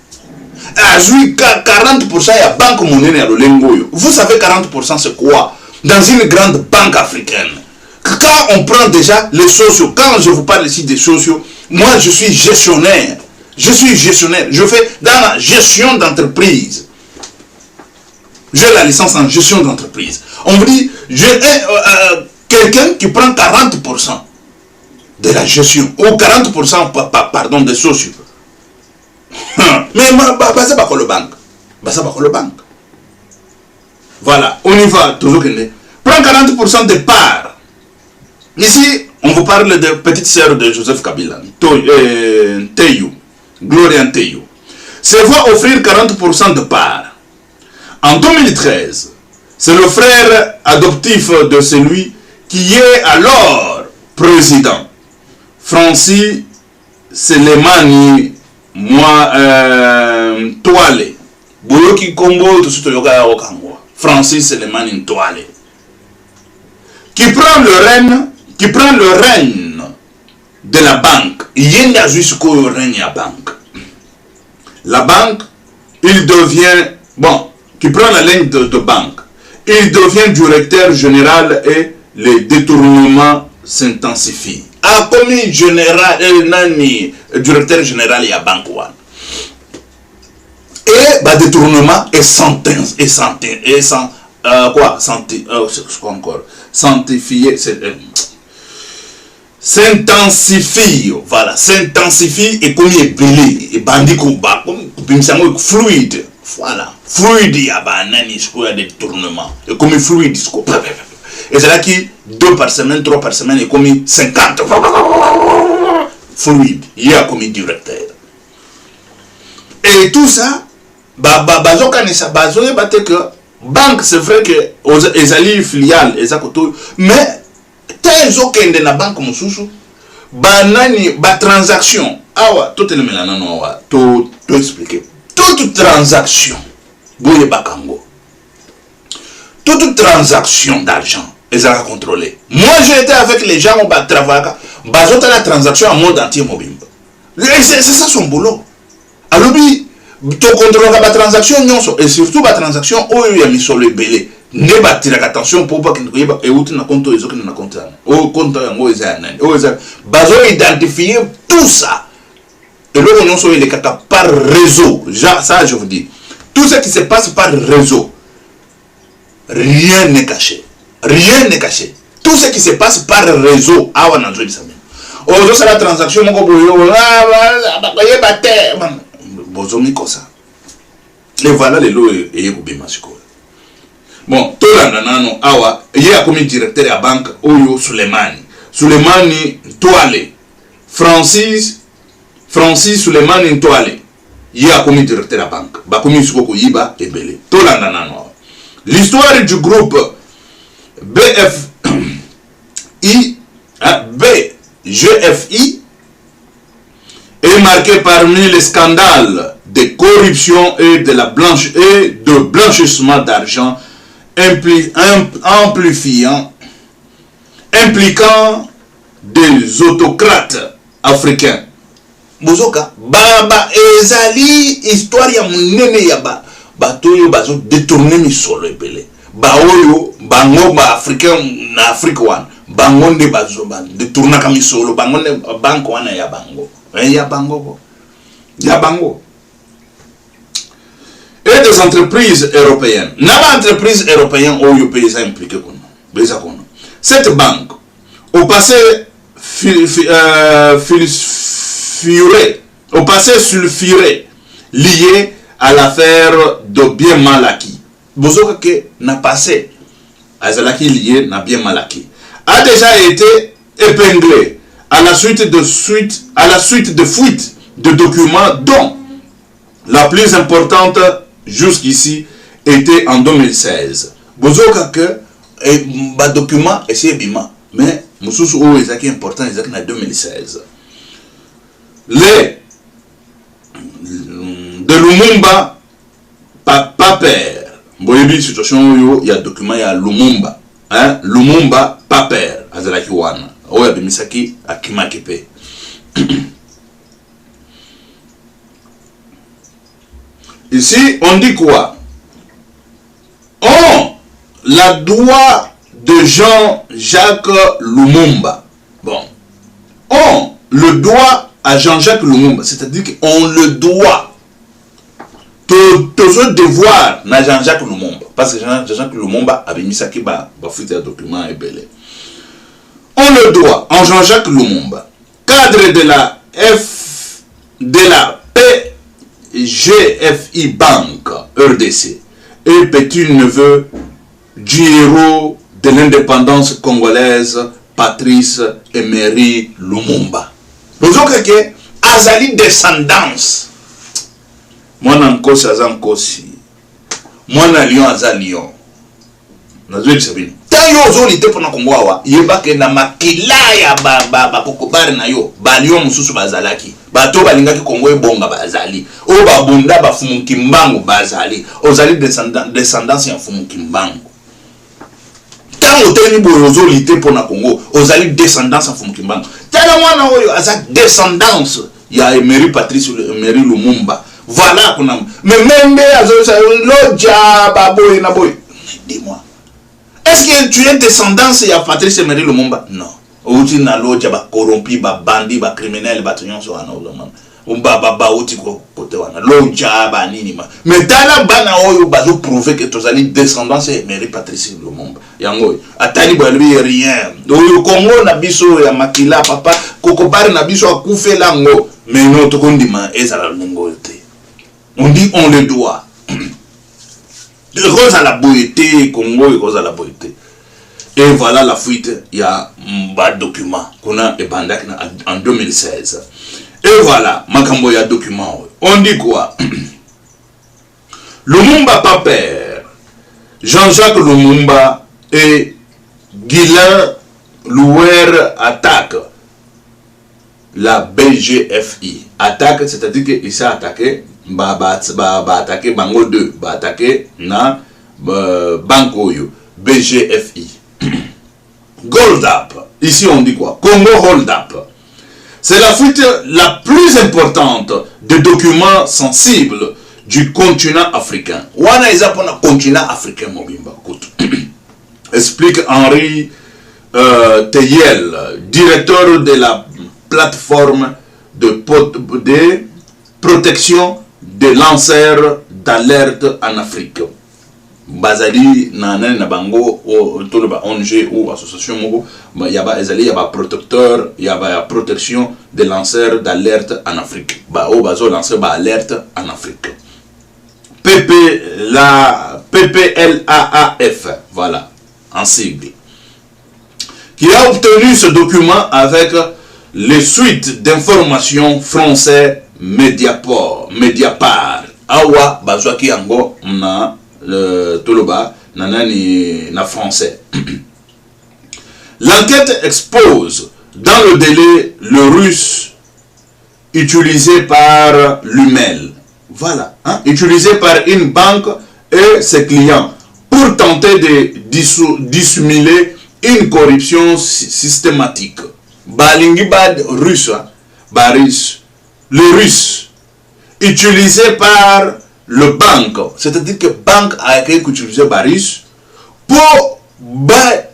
azui 40% ya banque monnaie ya lolengoyo. Vous savez 40% c'est quoi dans une grande banque africaine? Quand on prend déjà les sociaux, quand je vous parle ici des sociaux, moi je suis gestionnaire. Je fais dans la gestion d'entreprise. J'ai la licence en gestion d'entreprise. On vous dit, quelqu'un qui prend 40% de la gestion, ou 40% pardon, des sociaux. Mais c'est pas le banque. Voilà, on y va toujours. Prends 40% de parts. Ici, on vous parle de petite sœur de Joseph Kabila, Nteyu, Gloria Nteyu. Se voit offrir 40% de parts. En 2013, c'est le frère adoptif de celui qui est alors président, Francis Selemani Toile. Boyoki Kombo, tout ce que Francis Selemani Toile. Qui prend le règne de la banque. Il y a jusqu'au règne de la banque. La banque, il devient, qui prend la ligne de banque. Il devient directeur général et les détournements s'intensifient. Ah, comme directeur général, il y a banque. Et le détournement est s'intensifie, voilà, s'intensifie et comme il est belé, et bandit combat, comme fluide, voilà, fluide, il y a des détournements, et comme fluide, et c'est là qui 2 par semaine, 3 par semaine, et comme 50 fluide, il y a comme directeur. Et tout ça, que banque, c'est vrai que les alliés filiales, mais tes aucun de la banque mususu banani ba transaction awa tout le melana no awa to expliquer toute transaction boye bakango toute transaction d'argent ils ont contrôlé. Moi j'ai été avec les gens au bas travail bazota la transaction en monde entier mobile c'est ça son boulot alobi to contrôler la transaction nyonso et surtout la transaction oyo ya misolo ebele ne batira attention pour pas que et outre na compte les autres na compte au compte yango ezana bazo identifier tout ça et le on so il est par réseau ça je vous dis tout ce qui se passe par réseau rien n'est caché tout ce qui se passe par réseau awa na zo bisame ozo ça la transaction moko boyo bakoye bater bozo mikosa et voilà les lots et kubima siko. Bon, tout le monde awa, il y a comme directeur de la banque Oyo Sulemani Toile. Francis Sulemani Toile. Il y a comme directeur de la banque. Ba comme Soko Yiba et Belé. Tout le monde. L'histoire du groupe GFI est marquée parmi les scandales de corruption et de blanchissement d'argent impliquant des autocrates africains. Bozoka baba ezali histoire ya munene ya batoyo bazo détourner misolo ebele ba oyo bango ba africain na Afrique wan bango nde bazo ba détourner ka misolo bango ne banko wana ya bango et des entreprises européennes. N'a entreprise européenne où les pays impliqués. Cette banque, au passé sulfuré, lié à l'affaire de bien mal acquis. Bozoka que n'a passé à Zalaki lié n'a bien mal acquis. A déjà été épinglé à la suite de fuites de documents dont la plus importante jusqu'ici était en 2016. Bozoka que ba document essayé bima, mais mususu o ezaki important ezaki na 2016. Les de Lumumba pas père. Boyebi situation yo il y a document ya Lumumba, hein, Lumumba pas père azalaki wana. Oya bimisaki akimaki pe. Ici, on dit quoi? On la doigt de Jean-Jacques Lumumba. Bon. On le doit à Jean-Jacques Lumumba. C'est-à-dire qu'on le doit. Tout ce devoir na Jean-Jacques Lumumba. Parce que Jean-Jacques Lumumba avait mis ça qui va foutre un document et belé. On le doit en Jean-Jacques Lumumba. Cadre de la PGFI Bank RDC et petit-neveu du héros de l'indépendance congolaise Patrice Emery Lumumba. Vous avez que azali descendance. Moi nankosi azankosi. Moi na lion azalion. Nazwe sabini. Tayo ozolite pona Kongo awa. Yeba ke na makila ya ba kokobare na yo. Ba lion mususu bazalaki. Bato balingaki Kongo ebonga bazali. O babunda ba Fumukimbangu bazali. Ozali descendance ya Fumukimbangu. Tango teni boyozo lite pona Kongo, ozali descendance ya Fumukimbangu. Tala mwana oyo aza descendance ya Emery Patrice Emery Lumumba. Voilà kuna. Mais même azosa loja baboy na boy. Dis-moi. Est-ce que tu es descendance ya Patrice Emery Lumumba? Non. Outi na loja ba corrompi ba bandi ba criminel ba tonyon wana ozama. Ba outi côté wana loja ba nini ma. Mais tala bana oyo bazo prouver que tozali descendance ya Emery Patrice Lumumba. Yango atali ba lui rien. Oyo Congo na biso ya makila papa kokobari na biso akufela ngo. Mais non to kondima ezala ngolte. On dit on le doit. De cause à la beauté, Congo et cause à la beauté. Et voilà la fuite, il y a un document qu'on a ébandé en 2016. Et voilà, Makambo y a document. On dit quoi? Lumumba pas père, Jean-Jacques Lumumba et Guilain Louer attaque la BGFI. Attaque, c'est-à-dire qu'il s'est attaqué. Attaqué Bango 2, attaqué na Bankoyo, BGFI. Gold Up, ici on dit quoi? Congo Hold Up. C'est la fuite la plus importante des documents sensibles du continent africain. Wana isa pona continent africain mobimba. Explique Henri Teyel, directeur de la plateforme de protection des lanceurs d'alerte en Afrique. Bazali na bango ou toloba ONG ou association mogo yaba ezali yaba protecteur yaba protection des lanceurs d'alerte en Afrique. Ba o bazo lancer ba alerte en Afrique. PPLAAF, voilà, en sigle. Qui a obtenu ce document avec les suites d'informations français Mediapart. Awa bazwaki yango na toloba na français. L'enquête expose dans le délai le russe utilisé par l'UMEL. Voilà, hein, utilisé par une banque et ses clients pour tenter de dissimuler une corruption systématique. Balingi bad russe, baris. Le russe, utilisé par le banque, c'est-à-dire que banque a été utilisé par russe pour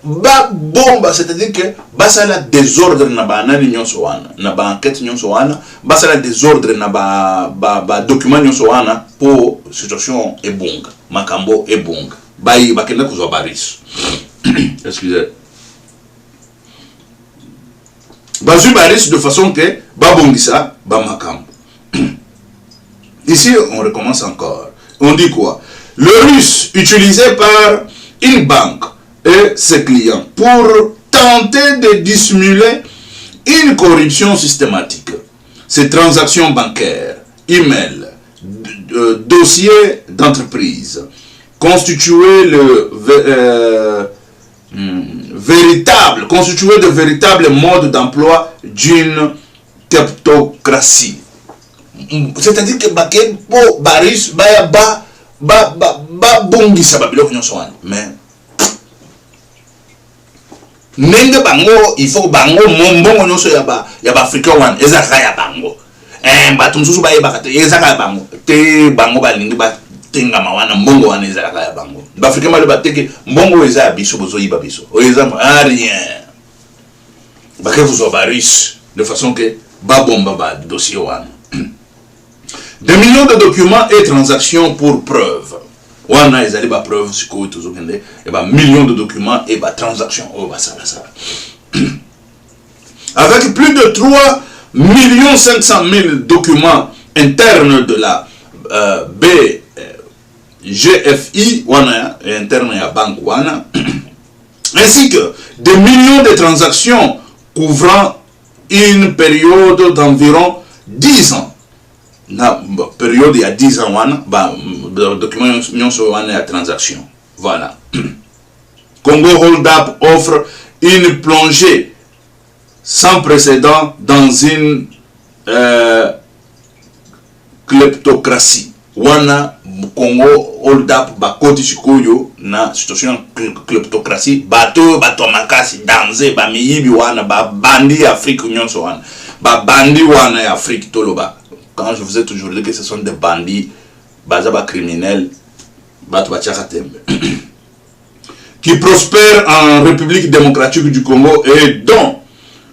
bomba, c'est-à-dire que basa la désordre na ba nani nyonso wana, na ba enquête nyonso wana, basa la désordre na ba document nyonso wana pour situation ebonga, makambo ebonga. Bayi bakenda kuzwa baris. Excusez. Bazu baris de façon que babongisa bamakam. Ici on recommence encore. On dit quoi? Le russe utilisé par une banque et ses clients pour tenter de dissimuler une corruption systématique. Ces transactions bancaires, email, dossier d'entreprise, constituer de véritables modes d'emploi d'une kleptocratie. C'est-à-dire que baris bongi sababilo nyonsoan mais nenge bango il faut bango mombongo nyonso ya ba Afrika wan ezaka ya bango batum susu ba yeba te ezaka ya bango te bango balingi ba tenga mawana mbongo wana ezaka ya bango ba Afrika mali bateke mbongo eza ya biso bozo yiba biso eza rien ba ke vous baris de façon que ba bomba ba dossier wana. Des millions de documents et transactions pour preuve. On a les preuves, et millions de documents et transactions. Avec plus de 3 500 000 documents internes de la BGFI, interne à Banque Wana, ainsi que des millions de transactions couvrant une période d'environ 10 ans. Na période il y a 10 ans document sur la transaction. Voilà. Congo Hold Up offre une plongée sans précédent dans une kleptocratie. Wana Congo Hold Up bakoti sikoyo na situation kleptocratie bato makasi danze ba miyibi wana ba bandi Afrique nyonso wana ba bandi wana Afrique toloba. Quand je vous ai toujours dit que ce sont des bandits, bazaba criminels, qui prospèrent en République démocratique du Congo et dont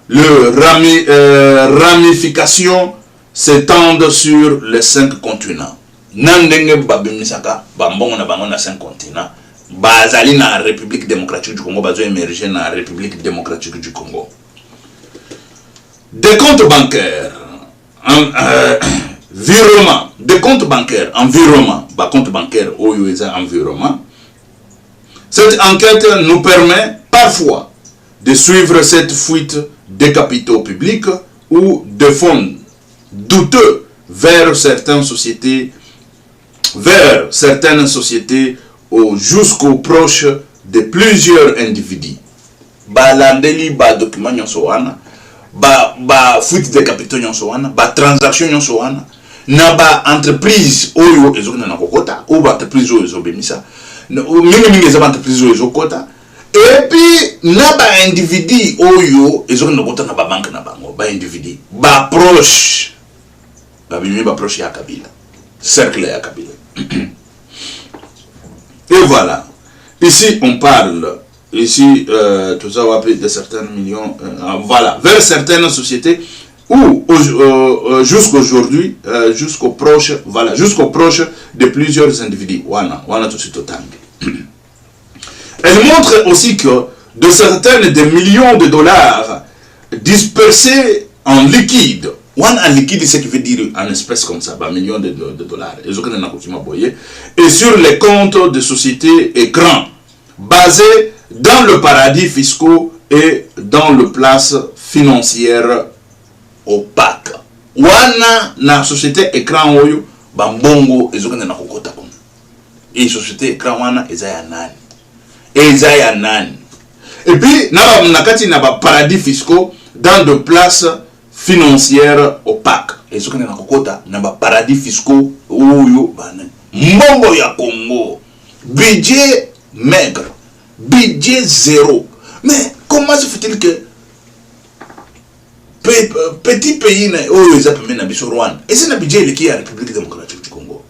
les ramifications s'étendent sur les 5 continents. Nandenge babimisaka, bambongo na bango na 5 continents, bazali na République démocratique du Congo, bazo émerger na République démocratique du Congo. Des comptes bancaires. Virement, des comptes bancaires, environnement, compte bancaire, environnement. Cette enquête nous permet parfois de suivre cette fuite des capitaux publics ou de fonds douteux vers certaines sociétés ou jusqu'aux proches de plusieurs individus. Balandeli ba document nyonso wana. Ba fuite de capitaux nyonso wana, ba transaction nyonso wana, na ba entreprise oyo ezokuna na kokota, ou ba entreprise oyo ezobemisa, mingi eza ba entreprise oyo ezokota, et puis na ba individu oyo ezokuna na kokota na ba banque na bango, ba individu, ba proche, ba bimi ba proche ya Kabila, cercle ya Kabila. Et voilà, ici on parle. Ici, tout ça va appeler de certains millions, voilà, vers certaines sociétés où jusqu'aujourd'hui, jusqu'aux proches, voilà, jusqu'aux proches de plusieurs individus. Voilà, tout de suite autant. Elle montre aussi que de certaines des millions de dollars dispersés en liquide, en liquide, c'est ce qui veut dire en espèces comme ça, millions de dollars, et sur les comptes de sociétés écrans, basés dans le paradis fiscaux et dans le place financière opaque. Wana na société écran oyo bambongo ezokende na kokota kono. Et société écran wana ezaya nani. Et puis na kati na paradis fiscaux dans de places financières opaques. Ezokende na kokota na paradis fiscaux oyo bana. Mbongo ya Congo. Budget maigre. Budget zéro. Mais comment se fait-il que petit pays ils appellent Rwanda et c'est un budget qui est la République démocratique du Congo.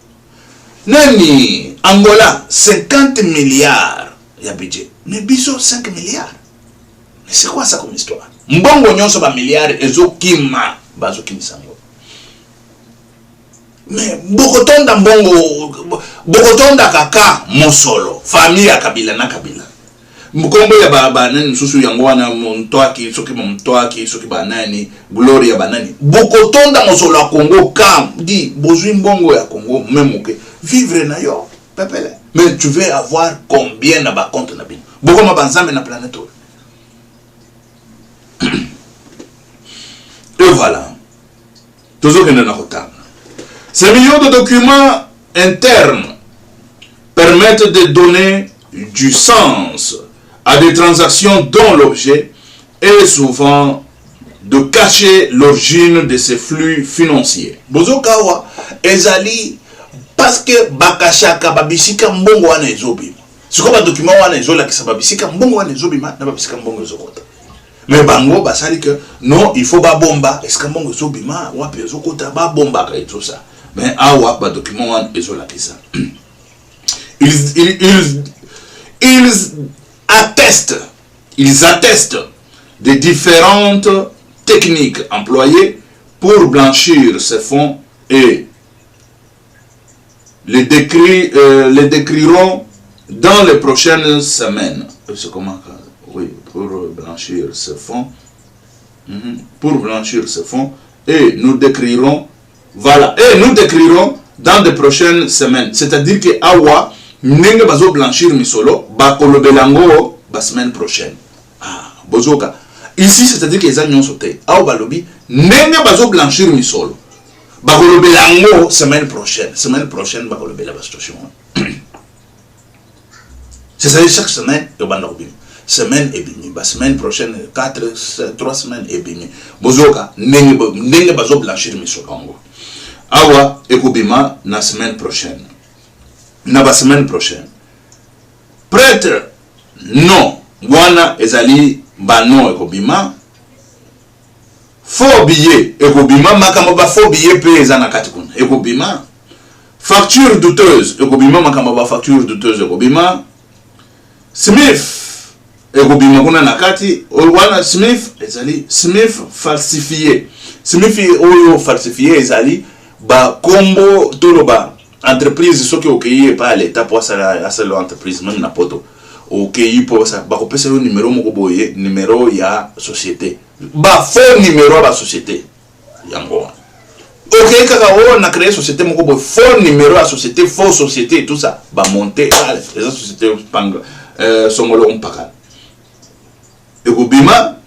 Nani Angola 50 milliards il y a budget. Mais biso 5 milliards. Mais c'est quoi ça comme histoire? Mbongo nyonso ba milliards ezokima bazokimisango. Mais bokotonda mbongo bokotonda kaka mosolo famille ya Kabila na Kabila. Mkombo ya banani susu yango wana mtoaki soki banani glory ya banani bokotonda mosolo ya Congo kam di bozui mbongo ya Congo même que vivre na yo pepele. Mais tu veux avoir combien na ba compte na bino bokoma banzambe na planète. Et voilà. Toujours que nous avons. Ces millions de documents internes permettent de donner du sens à des transactions dont l'objet est souvent de cacher l'origine de ces flux financiers. Bozokawa ezali parce que bakashaka babisika mbongo wana ezobima. Siko ba document wana ezola kisa babisika mbongo wana ezobima na babisika mbongo ezokota. Mais bango basali que non, il faut ba bomba, est-ce que mbongo ezobima wapi ezokota ba bomba ka tout ça. Mais awa ba document wana ezola kisa. Ils attestent des différentes techniques employées pour blanchir ces fonds et les décriront dans les prochaines semaines. C'est comment? Oui, pour blanchir ces fonds. Pour blanchir ces fonds. Et nous décrirons, voilà, et nous décrirons dans les prochaines semaines. C'est-à-dire que awa, nenge bazo blanchir misolo, ba kolobelango ba semaine prochaine. Ah, bozoka. Ici, c'est-à-dire que les agneaux sautés. Awa balobi, nenge bazo blanchir misolo. Ba kolobelango semaine prochaine. Semaine prochaine, ba kolobela ba situation. C'est-à-dire chaque semaine, yo banda kobimi. Semaine et bimi. Ba semaine prochaine, 3 semaines et bimi. Bozoka, nenge bazo blanchir misolo. Awa ekobima na semaine prochaine. Na ba semaine prochaine. Prêtre, non. Wana ezali bano ekobima. Faux billet ekobima. Makamba ba faux billet pe ezana katikuna. Ekobima. Facture douteuse ekobima. Makamba ba facture douteuse ekobima. Smith ekobima kuna nakati. Wana Smith ezali Smith falsifié. Smith oyo falsifié ezali ba combo toloba. Entreprise soki okeyi pas à l'état pour ça l'entreprise même na poto okeyi pour ça ba kopesa yo numéro moko boye numéro ya société ba faux numéro ba société yango okeyi kaka o na créer société moko boye faux numéro à société faux société tout ça ba monter les sociétés panga songolo mpaka ekobima.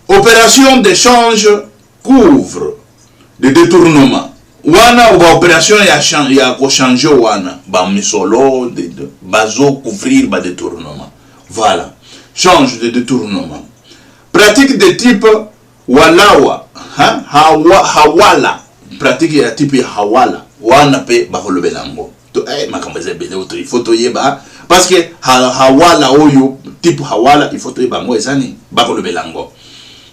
Opération d'échange couvre de détournement. Wana ba opération ya ko changer wana ba misolo de bazo couvrir ba détournement. Voilà. Change de détournement. Pratique de type walawa, hein? Hawala. Pratique ya type hawala. Wana pe ba kolobelango. To makambaze bele auto il faut to yeba parce que hawala oyo type hawala il faut to yeba ngo ezani ba kolobelango.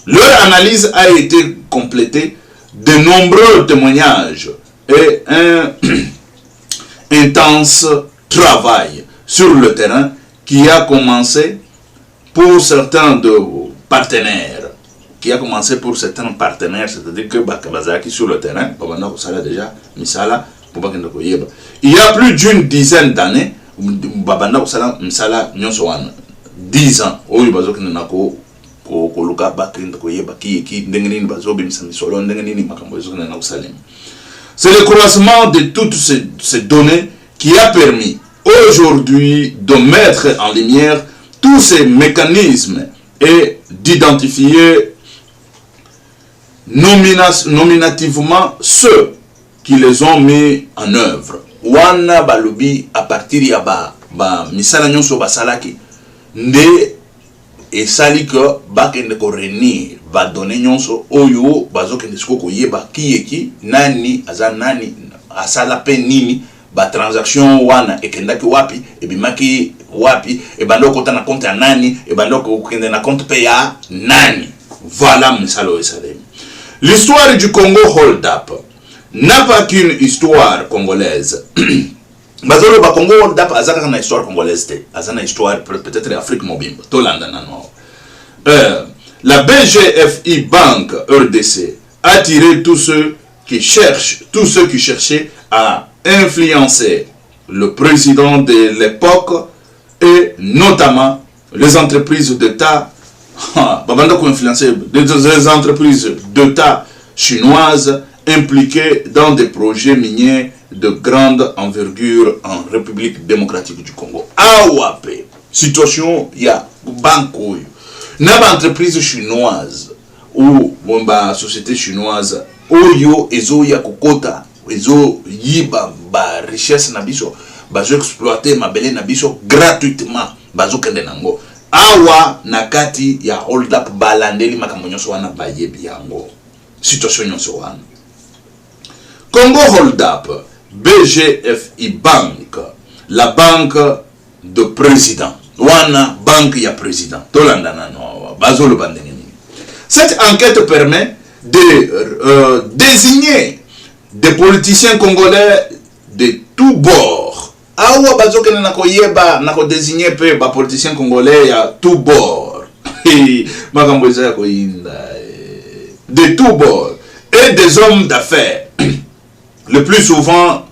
Leur analyse a été complétée de nombreux témoignages et un intense travail sur le terrain qui a commencé pour certains de partenaires. C'est-à-dire que Bakabazaki sur le terrain, il y a plus d'une dizaine d'années, 10 ans, c'est le croisement de toutes ces données qui a permis aujourd'hui de mettre en lumière tous ces mécanismes et d'identifier nominativement ceux qui les ont mis en œuvre. Wana balobi à partir ya ba misala nyonso basalaki nde et sali que bakende ko renir va donner nyonso oyo bazokende siko koyeba ki nani aza nani asala pe nini ba transaction wana ekendaki wapi ebimaki wapi e bando kota na compte ya nani e bando kokende na compte pe ya nani. Voilà misalo esalem. L'histoire du Congo hold up n'a pas qu'une histoire congolaise. Bazolo ba Congo hold up azaka na histoire congolaise te azana histoire peut-être Afrique mobimba tolanda nano. La BGFI Bank RDC a tiré tous ceux qui cherchaient à influencer le président de l'époque et notamment les entreprises d'État, les entreprises d'État chinoises impliquées dans des projets miniers de grande envergure en République démocratique du Congo. Awape, situation ya banko na entreprise chinoise ou société chinoise oyo ezo ya kokota ezo yiba ba richesse na biso bazo exploiter mabele na biso gratuitement bazo kende nango awa nakati ya hold up balandeli makambo nyonso wana bayebi yango situation nyonso wana Congo hold up BGFI Bank la banque de président wana banque ya président tolanda nano bazo le bandeni. Cette enquête permet de désigner des politiciens congolais de tous bords. Awa bazoke na koyeba na ko désigner pe ba politiciens congolais à tous bords. Makambo za ko inda de tous bords et des hommes d'affaires le plus souvent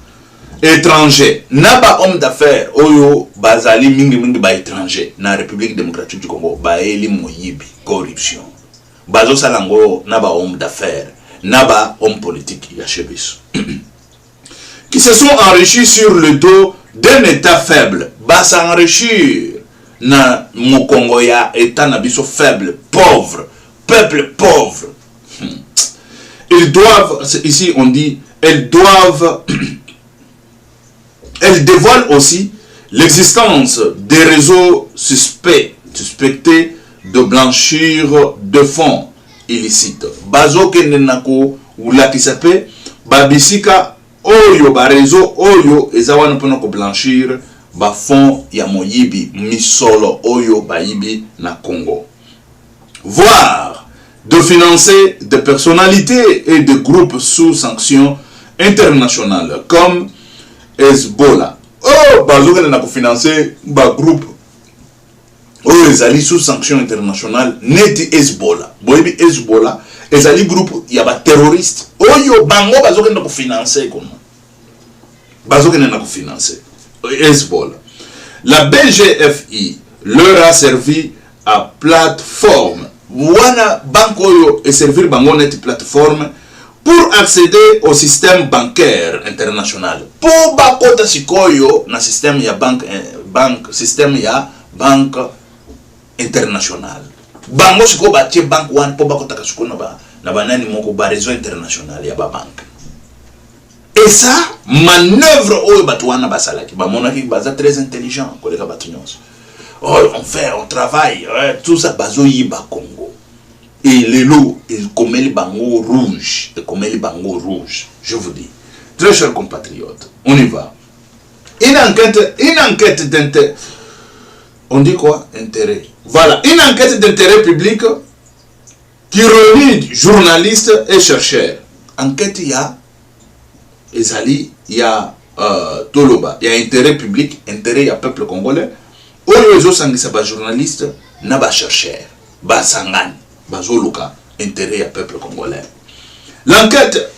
étrangers. Naba hommes d'affaires oyo bazali mingi ba étranger na République démocratique du Congo ba eli moyibi corruption. Bazo salango naba homme d'affaires naba homme politique ya chebis qui se sont enrichis sur le dos d'un état faible. Ba s'enrichir na Mokongo ya état na biso faible, pauvre, peuple pauvre. Ils doivent, ici on dit, elles dévoilent aussi l'existence des réseaux suspectés de blanchir de fonds illicites. Bazo kenenako oula qui s'appelle babisika oyo ba réseau oyo ezawana pono ko blanchir ba fonds ya moyibi misolo oyo bayibi na Congo. Voire de financer des personnalités et des groupes sous sanctions internationales comme Hezbollah. Oh, bazo kenenako financer ba groupe oyo ezali sous sanction internationale neti Hezbollah. Boyebi Hezbollah ezali groupe ya ba terroriste oyo bango bazokenda ko financer kono. Bazokenda ko financer Hezbollah. La BGFI leur a servi à plateforme. Wana banko oyo e servir bango neti plateforme pour accéder au système bancaire international. Pour bakota sikoyo na système ya système ya banque international. Bango siko batie bank one po bakota kasuko na banani moko ba réseau international ya ba banque. Et ça manœuvre oyo batwana basalaki ba monaki baza très intelligent koleka batunyos. Oh, on travaille, tout ça bazo yiba Congo. Et les lots, ils commettent les bangos rouges, je vous dis. Très chers compatriotes, on y va. Une enquête d'intérêt. On dit quoi? Intérêt. Voilà, une enquête d'intérêt public qui réunit journalistes et chercheurs. Enquête, il y a Ezali, il y a Toloba, il y a intérêt public, intérêt, il y a peuple congolais. Oyo ezo sangisa ba journaliste na ba chercheur, ba sangani, ba zoluka, intérêt à peuple congolais. L'enquête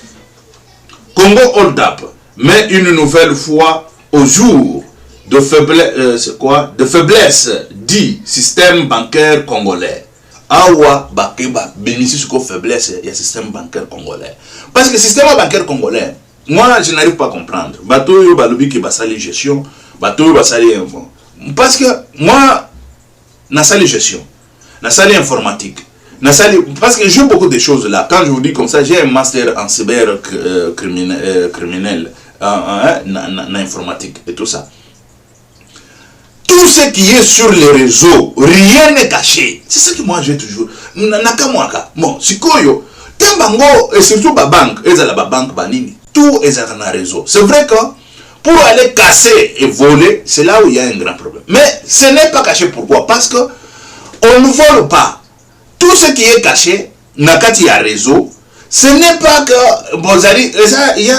Congo Hold Up met une nouvelle fois au jour de faiblesse dit système bancaire congolais. Awa bakeba bénéficie suko faiblesse ya système bancaire congolais. Parce que le système bancaire congolais, moi je n'arrive pas à comprendre. Bato yo balobi ki basali gestion, bato yo basali info. Parce que moi, na salle gestion, na salle informatique, parce que j'ai beaucoup de choses là. Quand je vous dis comme ça, j'ai un master en cyber criminel, na informatique et tout ça. Tout ce qui est sur les réseaux, rien n'est caché. C'est ça que moi j'ai toujours. Nakamwaka. Bon, sikoyo, tembango et surtout ba banque, ezala ba banque banini, tout est dans un réseau. C'est vrai que pour aller casser et voler, c'est là où il y a un grand problème. Mais ce n'est pas caché. Pourquoi? Parce que on ne vole pas. Tout ce qui est caché, nakati ya réseau, ce n'est pas que Bozali, il y a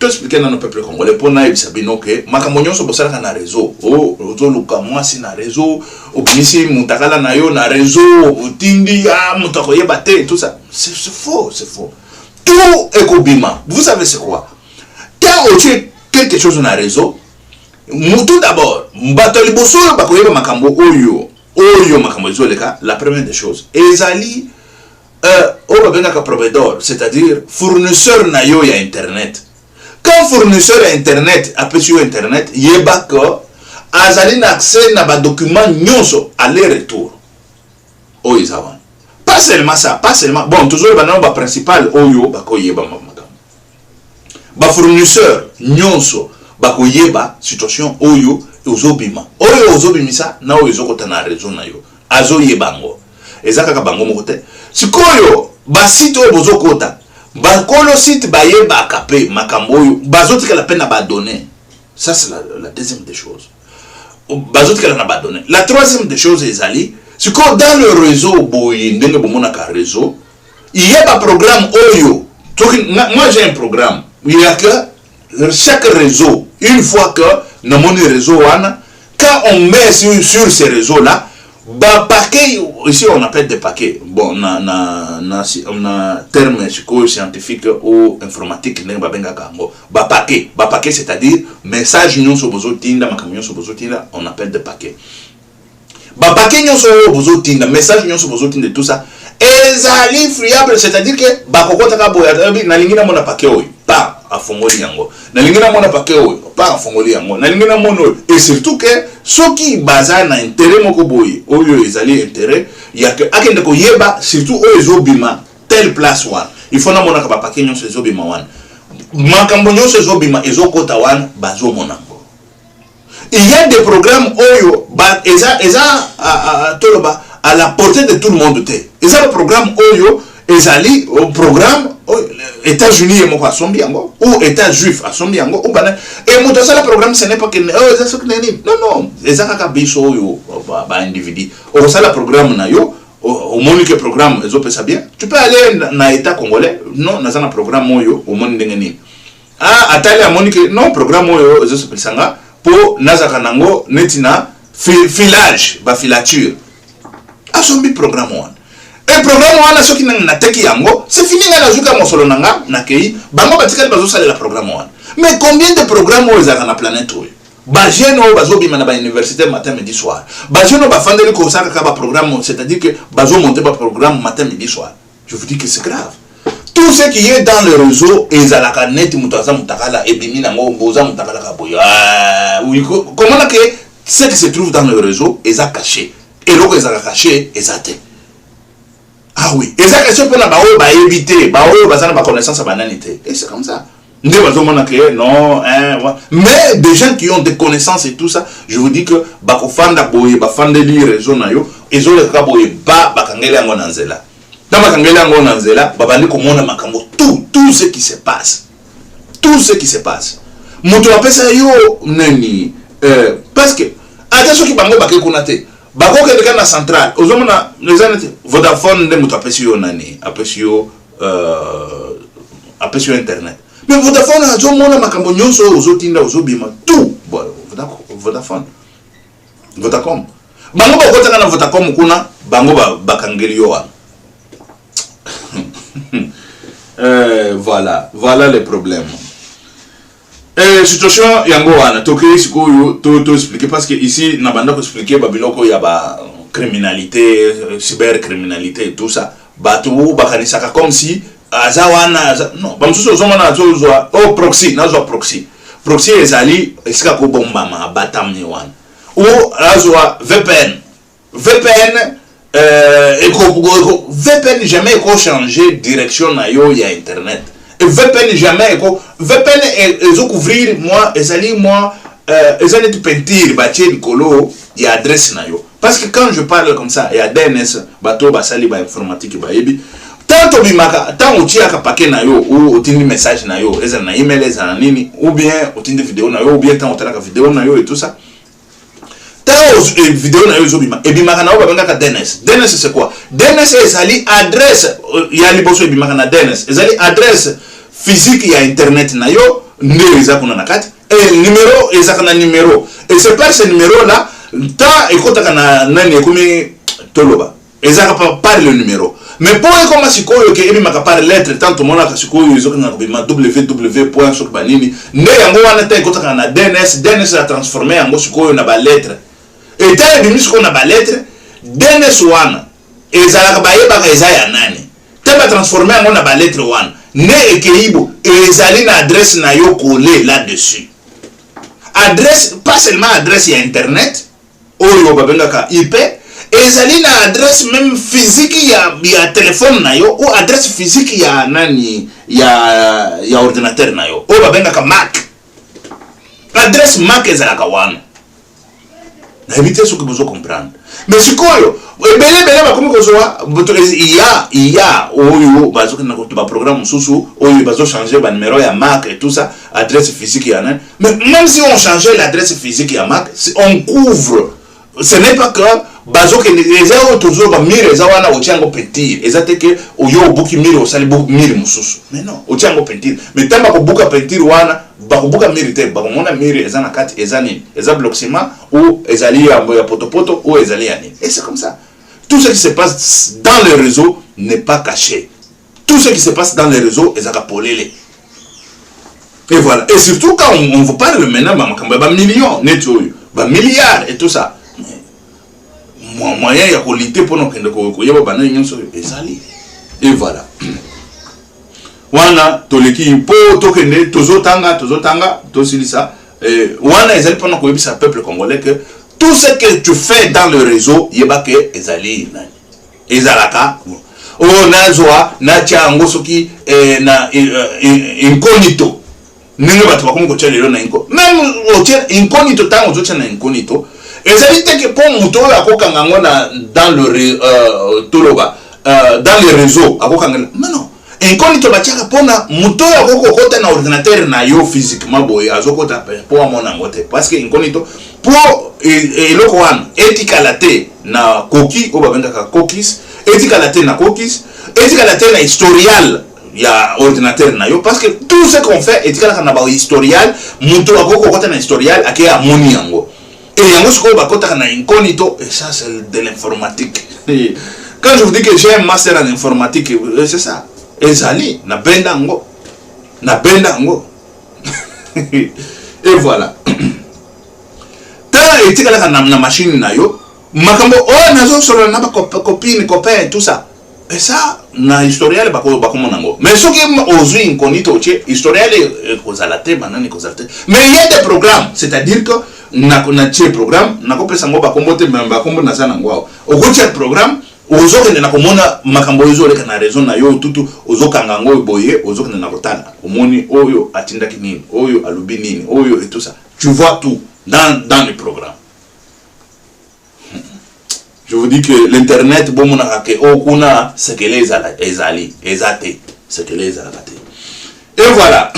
tout expliqué dans le peuple congolais pour naïb sabino que makamonyo so bosala na réseau. Oh, ozoluka mwasi na réseau, obimisi mutakala na yo na réseau, otindi ya mutakoye bate tout ça. C'est faux, c'est faux. Tout est kobima. Vous savez c'est quoi? Quand on tue quelque chose dans le réseau, tout d'abord, la première des choses, ezali provider, c'est-à-dire fournisseur na yo ya internet. Quand fournisseur ya internet appelle sur internet, yeba ko azali na accès na ba document nyonso aller-retour. Oizawan. Pas seulement ça, pas seulement bon, toujours ba principal oyo ba ko yeba ba fournisseur nyonso ba koyeba situation oyo ozobima oyo ozobimisa na oyo ezokota na réseau na yo azo yebango ezaka ka bango mokote sikoyo ba site oyo bozokota ba kolo site ba yeba kape makambo oyo bazotika la peine à ba donner. Ça c'est la deuxième des choses. Bazotika na ba donner. La troisième des choses ezali sikoyo dans le réseau boy ndenge bomona ka réseau il y a un programme oyo. Moi j'ai un programme. Il y a que chaque réseau, une fois que dans mon réseau, quand on met sur ces réseaux-là, bah paquet, ici on appelle des paquets. Bon, on a terme scientifique ou informatique, bah paquet, c'est-à-dire message nous sur vos on appelle des paquets. Bah paquet nous sur vos message nous sur vos de tout ça. Ezali friable, c'est-à-dire que bakokota ka boya na lingina mona paquet oyo pa afongoli yango na lingina mona paquet oyo pa afongoli yango na lingina mono et surtout que soki baza na intérêt moko boye oyo ezali intérêt ya que akende ko yeba surtout oyo ezobima telle place one il faut na mona ka paquet nyonso ezobima one makambo nyonso ezobima ezokota one bazo monango. Il y a des programmes oyo ba eza toloba à la portée de tout le monde. Et ça le programme Oyo, ezali au programme États-Unis et mon Sombiango ou États juifs à Sombiango ou bana et mon ça le programme ce n'est pas que non ezaka biso Oyo ba individu au ça le programme na yo au moins que programme ezo pesa bien tu peux aller na état congolais non na ça programme Oyo au monde ndengeni ah atali a monique non programme Oyo ezo pesa nga pour nazaka nango netina filage ba filature asombi programme one et programme one soki na teki yango c'est fini na zuka mosolo nanga na kei bango batikali bazo salela programme one mais combien de programmes ezaka na planète oyo ba jeune o bazo bima na ba université matin midi soir ba jeune ba fandeli ko saka ka ba programme c'est-à-dire que bazo monter ba programme matin midi soir je vous dis que c'est grave tout ce qui est dans le réseau ezalaka net mutaza mutakala ebimi na ngo boza mutakala ka boya oui comment que ce qui se trouve dans le réseau est caché. Et l'eau est caché, est ah oui, et ça caché pour la baou, bah éviter, baou, bah ça n'a pas connaissance à banalité. Et c'est comme ça. Non, mais des gens qui ont des connaissances et tout ça, je vous dis que bako fanda boye, ba fandeli réseau na yo, et zo le kaboye ba bakangeli ango nanzela. Dans bakangeli ango nanzela, babandi komona makambo tout ce qui se passe. Tout ce qui se passe. Moto appelle ça yo nani parce que attention qui bango baké konate. Bako keleka na centrale ozomona les années Vodafone de moto apesio nani apesio internet mais Vodafone azomona makambo nyonso ozotinda ozobima tout Vodafone Vodacom bango bakotaka na Vodacom kuna bango bakangeli yo wa voilà les problèmes. Situation yango wana toke sikoyo to expliquer parce que ici na banda ko expliquer babiloko ya ba criminalité cybercriminalité et tout ça batu bakanisaka comme si azawana non bamsuso zomona zozwa oh proxy proxy ezali esika ko bombama batamni wana ou azwa VPN VPN jamais ko changer direction na yo ya internet. VPN jamais VPN ils couvrir moi ezali moi ezali tu peinture batie likolo ya adresse na yo parce que quand je parle comme ça il y a DNS bato basali ba informatique ba yebi tanto bimaka tanto tiaka paquet na yo ou otindi message na yo ezali na email ezali na nini ou bien otindi vidéo na yo ou bien tanto otaka vidéo na yo et tout ça tanto vidéo na yo zobima et bimaka na yo babengaka DNS c'est quoi DNS ezali adresse ya liboso bimaka na DNS ezali adresse physique ya internet na yo nde ezakuna na kati et numéro ezakana numéro et c'est par ce numéro là ta ekotaka na nani ekomi toloba ezaka par le numéro mais pour comme sikoyo ke ebi maka par lettre tanto mona ka sikoyo ezokana ko bima www.sokbanini nde yango wana ta ekotaka na DNS a transformer yango sikoyo na ba lettre et ta ebi misiko na ba lettre DNS wana ezalaka ba yeba ka ezaya nani ta ba transformer yango na ba lettre wana ne ekeibo ezali na adresse na yo collé là-dessus adresse pas seulement adresse ya internet oyo babengaka IP ezali na adresse même physique ya téléphone na yo ou adresse physique ya nani ya ordinateur na yo o babengaka Mac. Adresse Mac ezalaka wana na éviter ce que vous comprendre. Mais sikoyo ebele bakomi kozwa iya oyo bazoka na ko programme susu oyo bazo changer ba numéro ya Mac et tout ça, adresse physique ya nani. Mais même si on changeait l'adresse physique ya Mac, on couvre. Ce n'est pas que bazoka les gens toujours ba mire za wana ochango pentir ezate que oyo buki mire osali buki mire mususu. Mais non, ochango pentir. Mais tamba ko buka pentir wana bakubuka mire te bakomona mire eza na kati ezani eza bloc ciment ou ezali ya potopoto ou ezali ya nini. Et c'est comme ça. Tout ce qui se passe dans les réseaux n'est pas caché. Tout ce qui se passe dans les réseaux est polélé. Et voilà. Et surtout quand on vous parle maintenant, bah millions, milliards et tout ça. Moyen ya lutter pour nous et voilà. Wana toleki po tokende tozotanga tosilisa wana ezali pendant ko yebisa peuple congolais que tout ce que tu fais dans le réseau yebake ezali nani ezalaka o nazwa na chango soki na incognito ninga batu bakomo ko tshela na inko même o tshela incognito tango zo tshela na incognito ezali te que pour muto akokanga ngona dans le toloba dans les réseaux akokanga non incognito bachaka pona muto akoko kota na ordinateur na yo physiquement boy azokota po amona ngote parce que incognito pour eloko wana etikalate na cookie o babengaka cookies etikalate na cookies etikalate na historial ya ordinateur na yo parce que tout ce qu'on fait etikalaka na ba historial muto akoko kota na historial ake amoni yango et yango siko bakota na incognito et ça c'est de l'informatique. Quand je vous dis que j'ai un master en informatique, c'est ça. Ezali na bendango et voilà. Ta etikala na machine na yo makambo o nazo solo na ba copine copain tout ça et ça na historial bakomona ngo mais ce qui ozui incognito che historial kozalate banani kozalate mais il y a des programmes, c'est-à-dire que na che programme na kopesa ngo bakombote bakombo na sana ngwao okocha programme ozokende na komona makambo ezoleka na raison na yo tutu ozokanga ngo boye ozokende na kotana omoni oyo atindaki nini oyo alubi nini oyo et tout ça tu vois tout dans le programme. Je vous dis que l'internet bon mona ke okuna ce que les ezali ezate ce que les alate et voilà.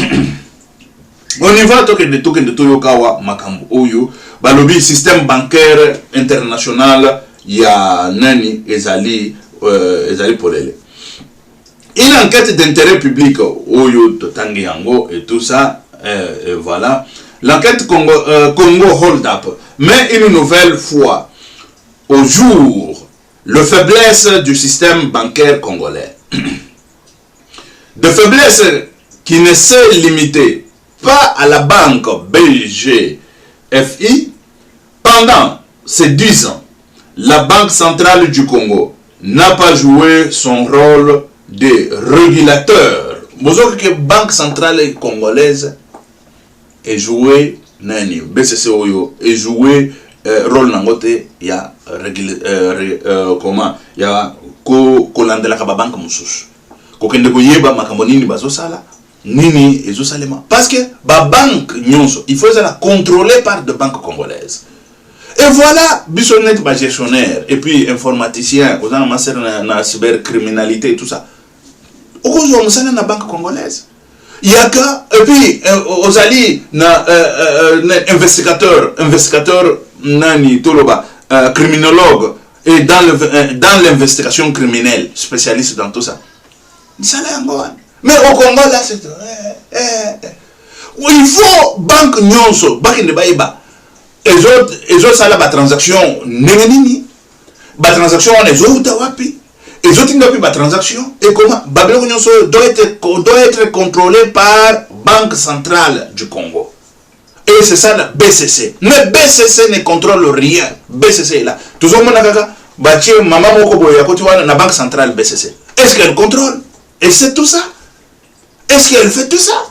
On y va tokende toyokawa makambo oyo balobi système bancaire international ya nani ezali polele. Une enquête d'intérêt public oyo totangi yango et tout ça et voilà. L'enquête Congo Hold Up met une nouvelle fois au jour la faiblesse du système bancaire congolais. De faiblesse qui ne s'est limitée pas à la banque BGFI. Pendant ces 10 ans, la Banque centrale du Congo n'a pas joué son rôle de régulateur. Vous savez que la Banque centrale congolaise est joué nani BCC Oyo est joué rôle nangote ya comment ya ko landela ka banque mususu ko kende ko yeba makambo nini bazosala nini ezosalema parce que ba banque nyonso il faut la contrôler par de banques congolaises. Et voilà, bisonnet ba gestionnaire et puis informaticien, aux en master na cybercriminalité et tout ça. Au cause on na banque congolaise. Il y a que et puis aux alliés na investigateur nani toloba criminologue et dans l'investigation criminelle, spécialiste dans tout ça. Ça là encore. Mais au Congo là c'est il faut banque nyonso banque ne baïba. Et autres ça là ba transaction nini ba transaction on les autres wapi et autres n'ont pas transaction et comment babelo nyonso doit être contrôlé par Banque centrale du Congo. Et c'est ça la BCC. Mais BCC ne contrôle rien. BCC est là. Toujours mon kaka bachi maman moko boya ko tu vois na Banque centrale BCC. Est-ce qu'elle contrôle? Elle sait tout ça? Est-ce qu'elle fait tout ça?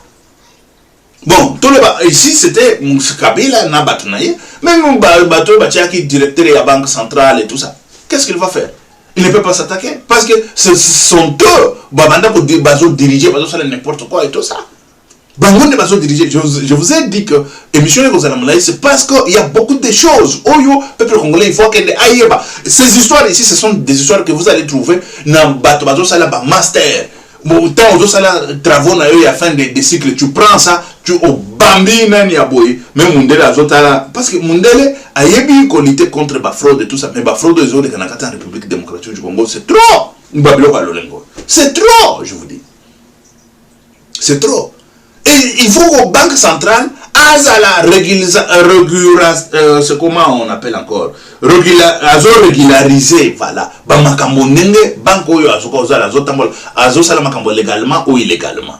Bon, tout le ici c'était Kabila na batunaye, même bateau batiaki directeur de la Banque centrale et tout ça. qu'est-ce qu'il va faire? Il ne peut pas s'attaquer. Parce que ce sont eux, bazo diriger, bazo faire n'importe quoi et tout ça. Bangonde bazo diriger. Je vous ai dit que émission c'est parce qu'il y a beaucoup de choses. Oyo, peuple congolais, il faut que ces histoires ici, ce sont des histoires que vous allez trouver dans bazo sala ba master. Tant aux travaux na yo à fin de cycle, tu prends ça, tu au bambi nani ya boy, même Mundele azotala parce que Mundele a yebi ko lutter contre la fraude et tout ça, mais la fraude des autres en République démocratique du Congo, c'est trop. C'est trop, je vous dis. C'est trop. Et il faut qu'aux banques centrales à la c'est comment on appelle encore régulariser, voilà. Bamakambo nenge banque oyo azoka ozala azotambol azosala makambo légalement ou illégalement.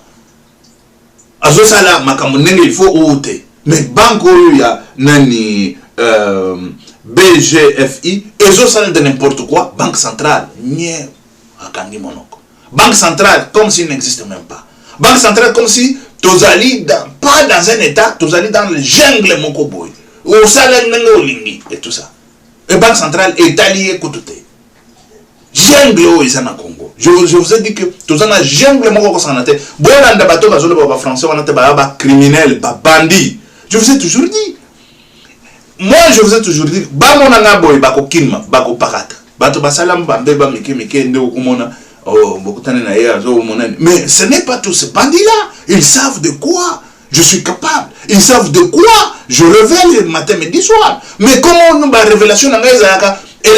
Azosala makambo nenge il faut outé. Mais banque oyo ya nani BGFI ezosala de n'importe quoi, banque centrale nie akangi monoko. Banque centrale comme s'il n'existe même pas. Banque centrale comme si Tozali pas dans un état, Tozali dans le jungle mokoboy. Au salaire olingi et tout ça. Et Banque centrale est alliée côté. Jungle au Isana Congo. Je vous ai dit que Tozana jungle moko sanate. Bolanda bato bazolo ba français on a ba criminel, ba bandit. Je vous ai toujours dit. Moi je vous ai toujours dit ba monanga boy ba ko kinma, ba ko pakata. Bato basalam ba mbeba mike ndo kumona. Mais ce n'est pas tous ces bandits-là. Ils savent de quoi je suis capable. Ils savent de quoi je révèle le matin, midi, soir. Mais comment nous, la révélation, et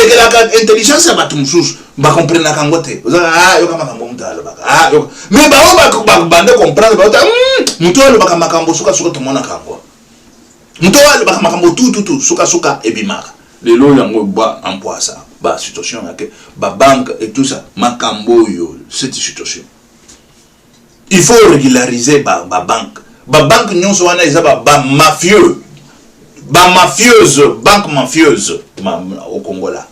l'intelligence, ça va tout me souche. Bah, comprendre la kangote. Ah, yo kama kambo mta alobaka. Ah, yo. Mais bah, on va bande comprendre. Bah, muto alobaka makambo suka suka tumona kango. Muto alobaka makambo tout suka ebimaka. Les lois yango ba emploi ça. Bah, situation avec ba banque et tout ça. Makambo yo cette situation. Il faut régulariser ba banque. Ba banque nyonso wana eza ba mafieux. Ba mafieuse, banque mafieuse au Congo là.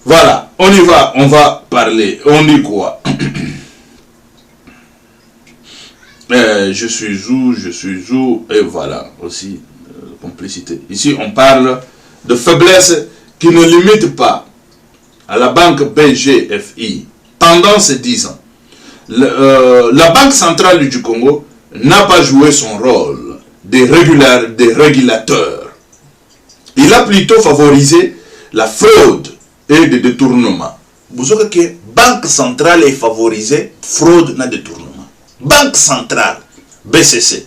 Voilà, on y va, on va parler. On dit quoi? Je suis où, et voilà, aussi, complicité. Ici, on parle de faiblesse qui ne limite pas à la banque BGFI. Pendant ces 10 ans, la Banque centrale du Congo n'a pas joué son rôle des régulateurs. Il a plutôt favorisé la fraude et le détournement. Vous savez que la Banque centrale est favorisée fraude et détournement. Banque centrale, BCC.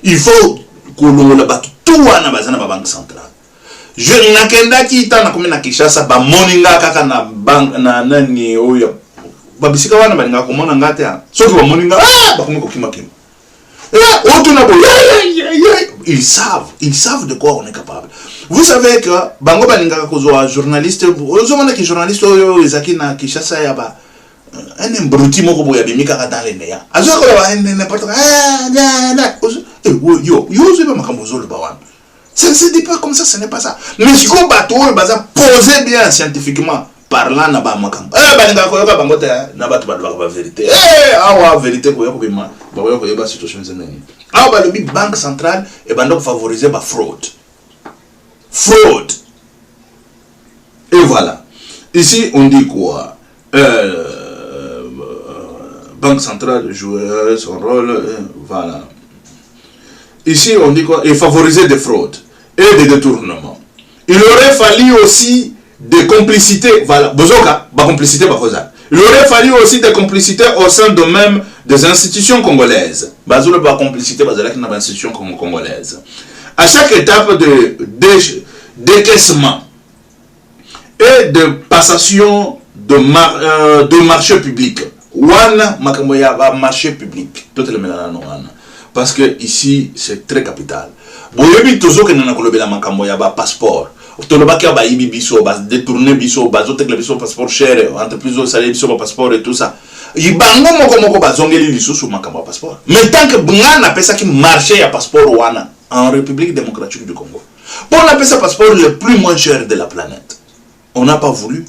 Il faut que l'on ait tout dans la Banque centrale. Je n'ai pas dit que comme na Kinshasa ba moninga kaka na bank na nani oya ba bisika wana ba nga komona ngate ya soki ba moninga ba komiko kimakima. Ils savent de quoi on est capable. Vous savez que bango balinga kozwa journaliste ozomona ki journaliste oyo ezaki na Kinshasa ya ba un embruti moko boya bimika ka dans les néa azoko ba n'importe quoi yo c'est pas makambo zolo ba wana. Ça ne se dit pas comme ça, ce n'est pas ça. Mais si on bateau, posez bien scientifiquement parlant na ba makambo. Balinga ko yoka bangote na batu ba vérité. Awa vérité ko yoka bima. Ba yoka yoba situation zenani. Awa ba lobi banque centrale et bando favoriser ba fraude. Fraude. Et voilà. Ici on dit quoi? Banque centrale joue son rôle, voilà. Ici, on dit quoi? Et favoriser des fraudes et des détournements. Il aurait fallu aussi des complicités. Voilà. Bozoka, ba complicité, ba cosa. Il aurait fallu aussi des complicités au sein de même des institutions congolaises. Bazolo ba complicité, bazala qui n'a pas institution congolaise. À chaque étape de décaissement et de passation de marché public. Wana makamoya ba marché public. Tout le monde parce que ici c'est très capital. Boyebi tozo que nana kolobela makambo ya ba passeport. Tolobaki ba ibi biso ba détourner biso ba zotekle biso passeport cher entreprise au salaire biso ba passeport et tout ça. Ibango moko ba zongeli biso sur makambo passeport. Mais tant que bungana pesa ki marché ya passeport wana en République démocratique du Congo. Pour la pesa passeport le plus moins cher de la planète. On n'a pas voulu.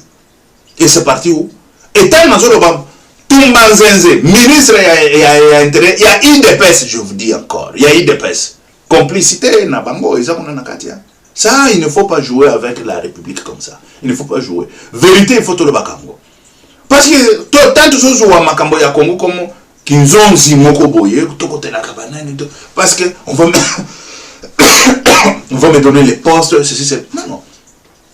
Et c'est parti où? Et tant mazolo ba ministre, il y a IDPS, je vous dis encore. Il y a IDPS. Complicité, na bango, ils ont na katia. Ça, il ne faut pas jouer avec la République comme ça. Il ne faut pas jouer. Vérité, il faut tout le bakango. Parce que tant de choses à Makambo ya Congo comme Kinzonzi Moko Boye, tout côté la cabane, parce que on va me donner les postes, ceci, c'est. Non, non.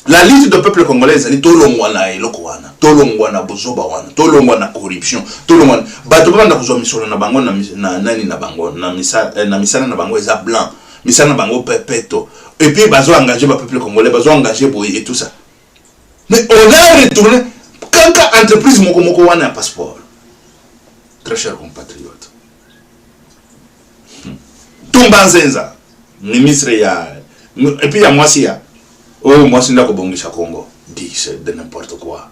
La lutte du peuple congolais, c'est Tolongwana et Lokwana, Tolongwana Bozobawana, Tolongwana corruption, Tolongwana. Batoba na kuzwa misolo na bango na nani na bango na misana na bango eza blanc, misana na bango perpétuo. Et puis bazo engager le peuple congolais, bazo engager Boye et tout ça. Mais on a retourné quand entreprise moko wana un passeport. Très chers compatriotes. Tumba Nzenza, ministre ya et puis il y a moi aussi ya. Oh, moi, c'est là Congo. Dis, c'est de n'importe quoi.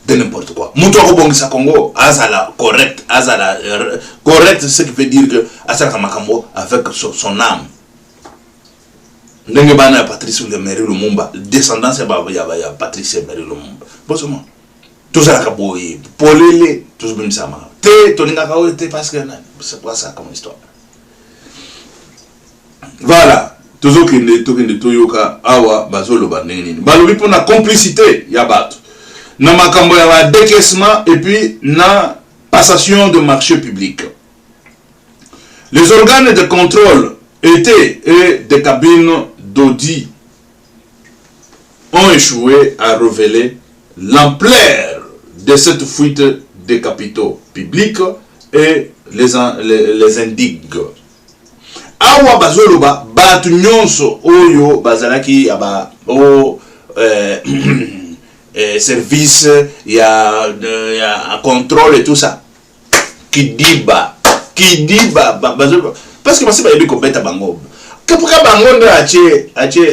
De n'importe quoi. Moutou Kobongisa Congo, Azala, correct. Azala, correct, ce qui veut dire que Azala Makambo, avec son âme. N'engebana Patrice Emery Lumumba, descendant, c'est Patrice Emery Lumumba. Bon, c'est moi. Tout ça, la Kaboui, Polele, tout ça, Bimsama. Té, Toninga Kao, té, parce que c'est pas ça comme histoire. Voilà. Toujours qu'il ne toyoka awa bazolo baneni balobi pour la complicité ya bato na makambo ya décaissement et puis na passation de marché public. Les organes de contrôle étaient et des cabines d'audit ont échoué à révéler l'ampleur de cette fuite des capitaux publics et les indigues. Awa bazoloba batu nyonso oyo bazalaki aba o service ya contrôle et tout ça kidiba bazoloba parce que basiba yebi ko beta bango kapuka bango ndo ache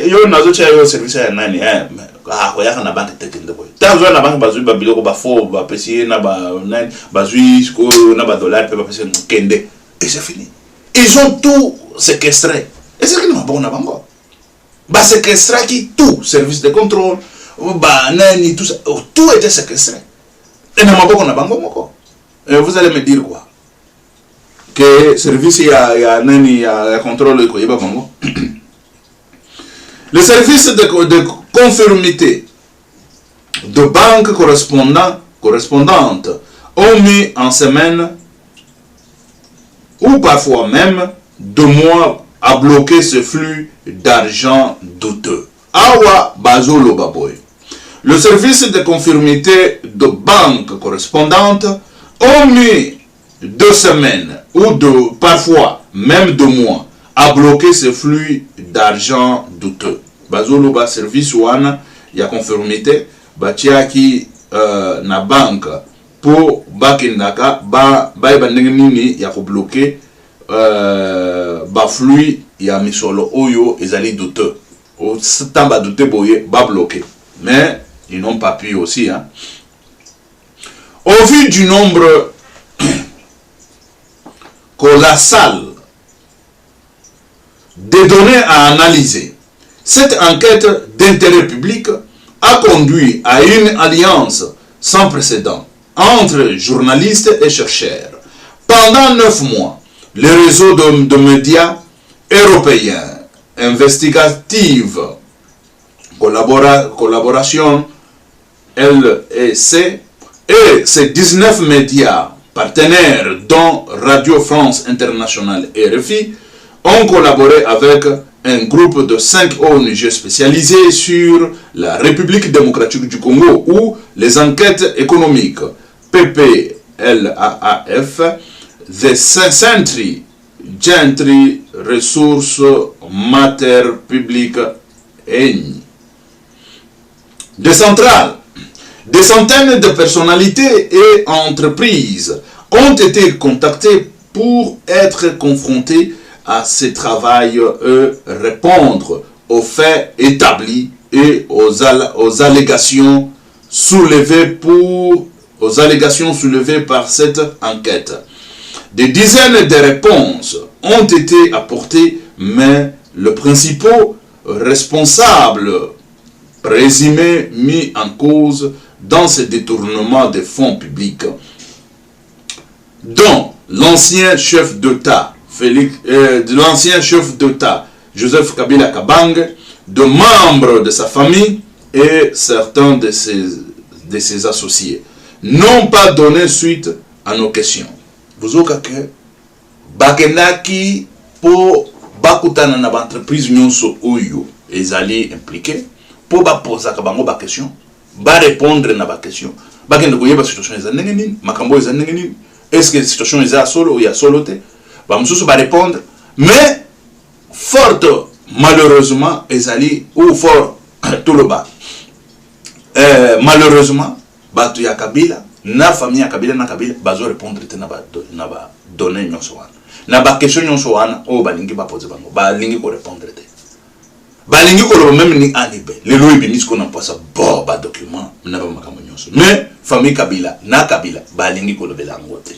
yo nazo cha yo service ya nani ko yaka na banque tetende boy tazo na banque bazui ba biloko ba fo ba pesi na ba nani bazui ko na ba dollar pe ba pesi kende et c'est fini. Ils ont tout séquestré. Et c'est ce qui n'est pas bon à Bango. Bah, séquestré qui tout, service de contrôle, bah, nani, tout ça, tout était séquestré. Et n'a pas bon à Bango. Et vous allez me dire quoi? Que service, il y a nani, il y a contrôle, il y a Bango. Les services de conformité de banques correspondantes ont mis en semaine ou parfois même 2 mois à bloquer ce flux d'argent douteux. Awa Bazolo Baboy. Le service de conformité de banque correspondante ont mis 2 semaines ou parfois même 2 mois à bloquer ce flux d'argent douteux. Bazolo ba service wana ya conformité batiaki na banque pour bakendaka ba ndenge nini ya ko bloquer ba flux ya misolo oyo ezali douteux au tamba douteux boye ba bloquer mais ils n'ont pas pu aussi hein. Au vu du nombre colossal des données à analyser, cette enquête d'intérêt public a conduit à une alliance sans précédent entre journalistes et chercheurs. Pendant 9 mois, les réseaux de médias européens, investigative, collaboration, LEC, et ces 19 médias partenaires dont Radio France Internationale et RFI ont collaboré avec un groupe de 5 ONG spécialisées sur la République démocratique du Congo ou les enquêtes économiques PPLAAF, The Century Gentry Resources Matter Public EGN. Des centaines de personnalités et entreprises ont été contactées pour être confrontées à ce travail et répondre aux faits établis et aux allégations soulevées par cette enquête. Des dizaines de réponses ont été apportées, mais le principal responsable présumé mis en cause dans ce détournement des fonds publics, dont l'ancien chef d'État Joseph Kabila Kabang, de membres de sa famille et certains de ses associés n'ont pas donné suite à nos questions. Vous avez que Bakenaki pour bakutana na entreprise nyonso oyo ezali impliqué pour ba poser ba question, ba répondre na ba question. Bakende koyeba situation eza ndenge nini, makambo eza ndenge nini, est-ce que la situation eza solo ou ya solo te? Ba mususu ba répondre, mais forte malheureusement ezali ou fort tout le bas. Malheureusement batu ya Kabila na famille ya Kabila na Kabila bazo répondre te na ba donner nyonso wana. Na ba question nyonso wana o balingi ba poser bango, balingi ko répondre te. Balingi ko lo même ni anibe. Le loyi bimis ko na pasa bo ba document na ba makambo nyonso. Mais famille Kabila na Kabila balingi ko lo belango te.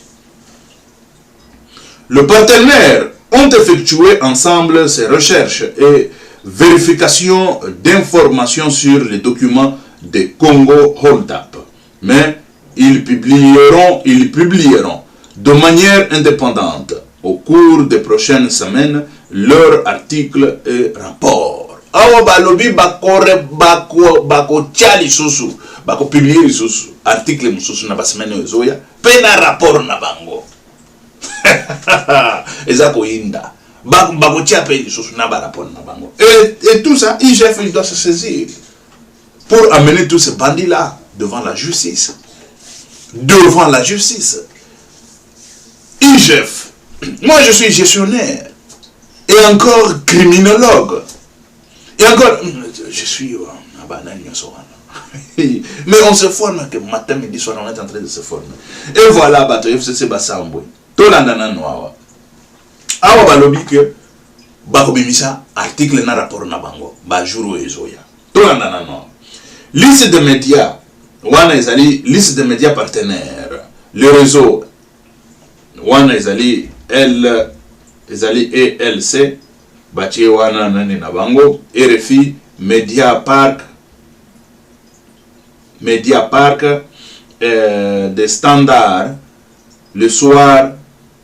Le partenaire ont effectué ensemble ces recherches et vérifications d'informations sur les documents de Congo Hold-up. Mais ils publieront de manière indépendante au cours des prochaines semaines leurs articles et rapports. Awa balobi bako tchali susu, bako publier susu, article mususu na basemene ozoya, pena rapport na bango. Ezako inda. Bako tchape susu na ba rapport na bango. Et tout ça, IGF il doit se saisir pour amener tous ces bandits-là devant la justice. Devant la justice. IGF. Moi, je suis gestionnaire. Et encore criminologue. Et encore, je suis un banane. Mais on se forme que matin, midi, soir, on est en train de se former. Et voilà, bateau, FCC Bassamboué. Tolandana Noawa. Awa balobi que Bakobimisa, article na rapport na bango. Bajuro ezoya. Tolandana Noawa. Liste de médias. Wana ezali liste de médias partenaires. Le réseau. Wana ezali ELC. Batie wana nani na bango. RFI. Media Park. Des standards. Le soir.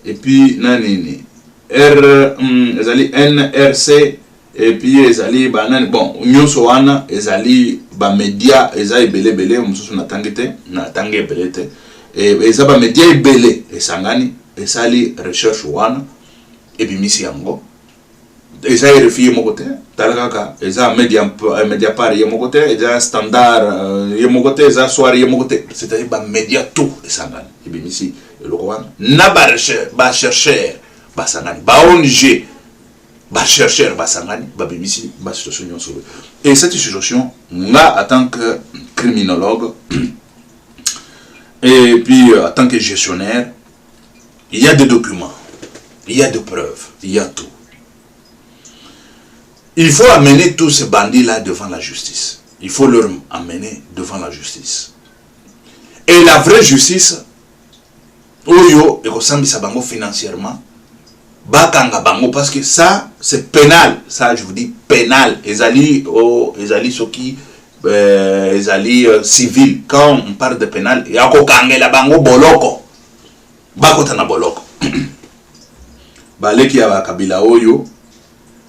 Et puis nanini. Ezali NRC. Et puis ezali banane. Bon, nyonso wana ezali ba media ezali belé mususu na tangete na tangue belete. Et ezaba media belé esangani esali recherche wana et bimisi yango. Eza RFI mokote talaka eza media par yemokote eza standard yemokote eza soir yemokote, c'est-à-dire ba media tout esangani et bimisi eloko wana na ba chercheur ba sangani ba ONG ba chercheur ba sangani ba bimisi ba situation nyonso. Et cette situation là en tant que criminologue et puis en tant que gestionnaire, il y a des documents, il y a des preuves, il y a tout. Il faut amener tous ces bandits là devant la justice. Il faut leur amener devant la justice. Et la vraie justice oyo ekosambisa bango financièrement bakanga bango, parce que ça c'est pénal, ça je vous dis pénal. Ezali soki ezali civil. Quand on parle de pénal, yako kangela bango boloko bakota na boloko. Baleki ya Kabila oyo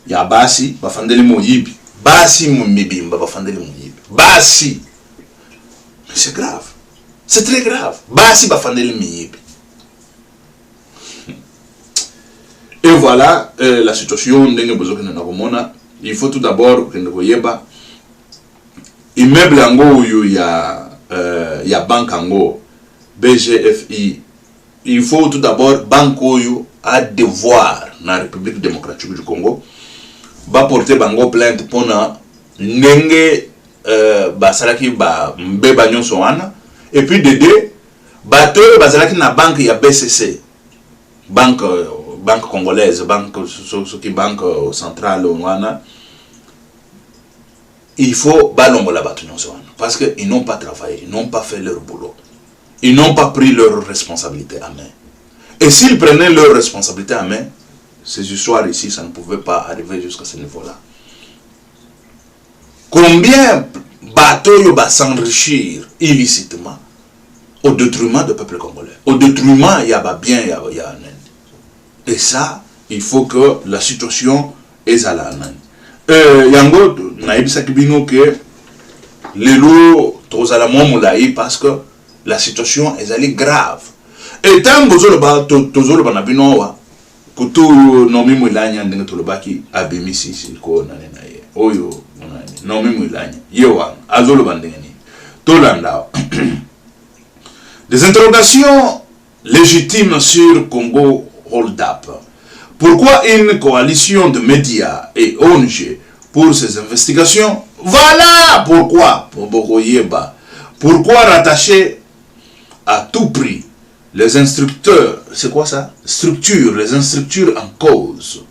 ya basi bafandeli moyibi, basi mumibimba bafandeli moyibi, basi. Mais c'est grave, c'est très grave. Basi bafandeli moyibi. Et voilà la situation. Il faut tout d'abord que nous voyons immeuble ango yu ya banque ango BGFI. Il faut tout d'abord banque yu a devoir na République démocratique du Congo ba porter bango plainte pona ndenge basalaki ba mbeba nyonso wana, et puis dede bato basalaki na banque ya BCC, banque congolaise, banque centrale wana. Il faut balongo la batu nyonso wana, parce que ils n'ont pas travaillé, ils n'ont pas fait leur boulot, ils n'ont pas pris leurs responsabilités à main. Et s'ils prenaient leurs responsabilités à main, ces histoires ici, ça ne pouvait pas arriver jusqu'à ce niveau-là. Combien bateaux va s'enrichir illicitement au détriment du peuple congolais, au détriment, il y a bien, il y a un. Et ça, il faut que la situation est à la main. yango naibisaki bino que lelo tozala mwa molai parce que la situation ezali grave. Et tant tozoloba na bino wa kutu nomi mwilanya ndenge tolobaki abimisi ko nane na ye oyo nomi mwilanya yewa azoloba ndenge ni tolanda. Des interrogations légitimes sur Congo Hold Up. Pourquoi une coalition de médias et ONG pour ces investigations? Voilà pourquoi, pourquoi rattacher à tout prix les instructeurs, c'est quoi ça? Structures, les instructeurs en cause,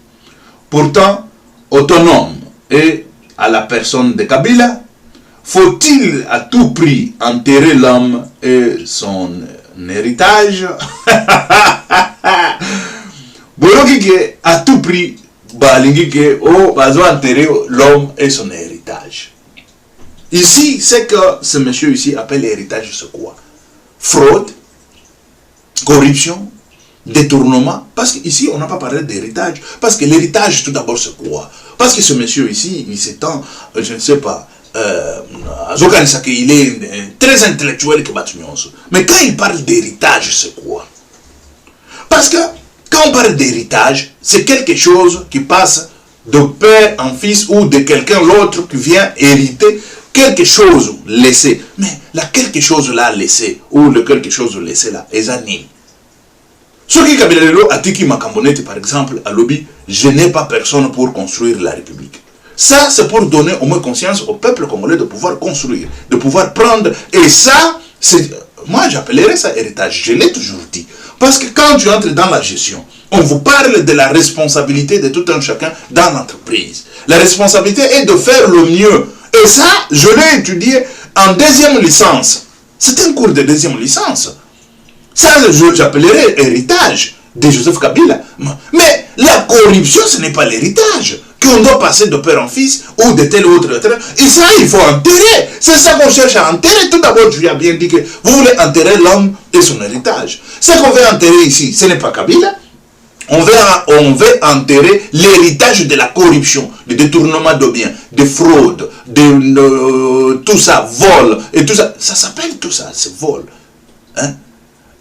pourtant autonomes et à la personne de Kabila. Faut-il à tout prix enterrer l'homme et son héritage? À tout prix, enterrer l'homme et son héritage. Ici, c'est que ce monsieur ici appelle héritage, c'est quoi? Fraude, corruption, détournement. Parce qu'ici, on n'a pas parlé d'héritage. Parce que l'héritage, tout d'abord, c'est quoi? Parce que ce monsieur ici, il s'étend, je ne sais pas, il est très intellectuel que Batunios. Mais quand il parle d'héritage, c'est quoi? Parce que quand on parle d'héritage, c'est quelque chose qui passe de père en fils ou de quelqu'un l'autre qui vient hériter quelque chose laissé. Mais la quelque chose là laissé ou le quelque chose laissé là est anime. Ce qui Kabilelo a dit Makambonete par exemple à Lobby, je n'ai pas personne pour construire la République. Ça, c'est pour donner au moins conscience au peuple congolais de pouvoir construire, de pouvoir prendre. Et ça, c'est, moi j'appellerais ça héritage. Je l'ai toujours dit. Parce que quand tu entres dans la gestion, on vous parle de la responsabilité de tout un chacun dans l'entreprise. La responsabilité est de faire le mieux. Et ça, je l'ai étudié en deuxième licence. C'est un cours de deuxième licence. Ça, j'appellerais héritage de Joseph Kabila. Mais la corruption, ce n'est pas l'héritage. Qu'on doit passer de père en fils ou de tel ou autre. Et ça, il faut enterrer. C'est ça qu'on cherche à enterrer. Tout d'abord, je lui ai bien dit que vous voulez enterrer l'homme et son héritage. Ce qu'on veut enterrer ici, ce n'est pas Kabila. On veut enterrer l'héritage de la corruption, du détournement de biens, de fraude, de tout ça, vol, et tout ça. Ça s'appelle tout ça, c'est vol. Hein?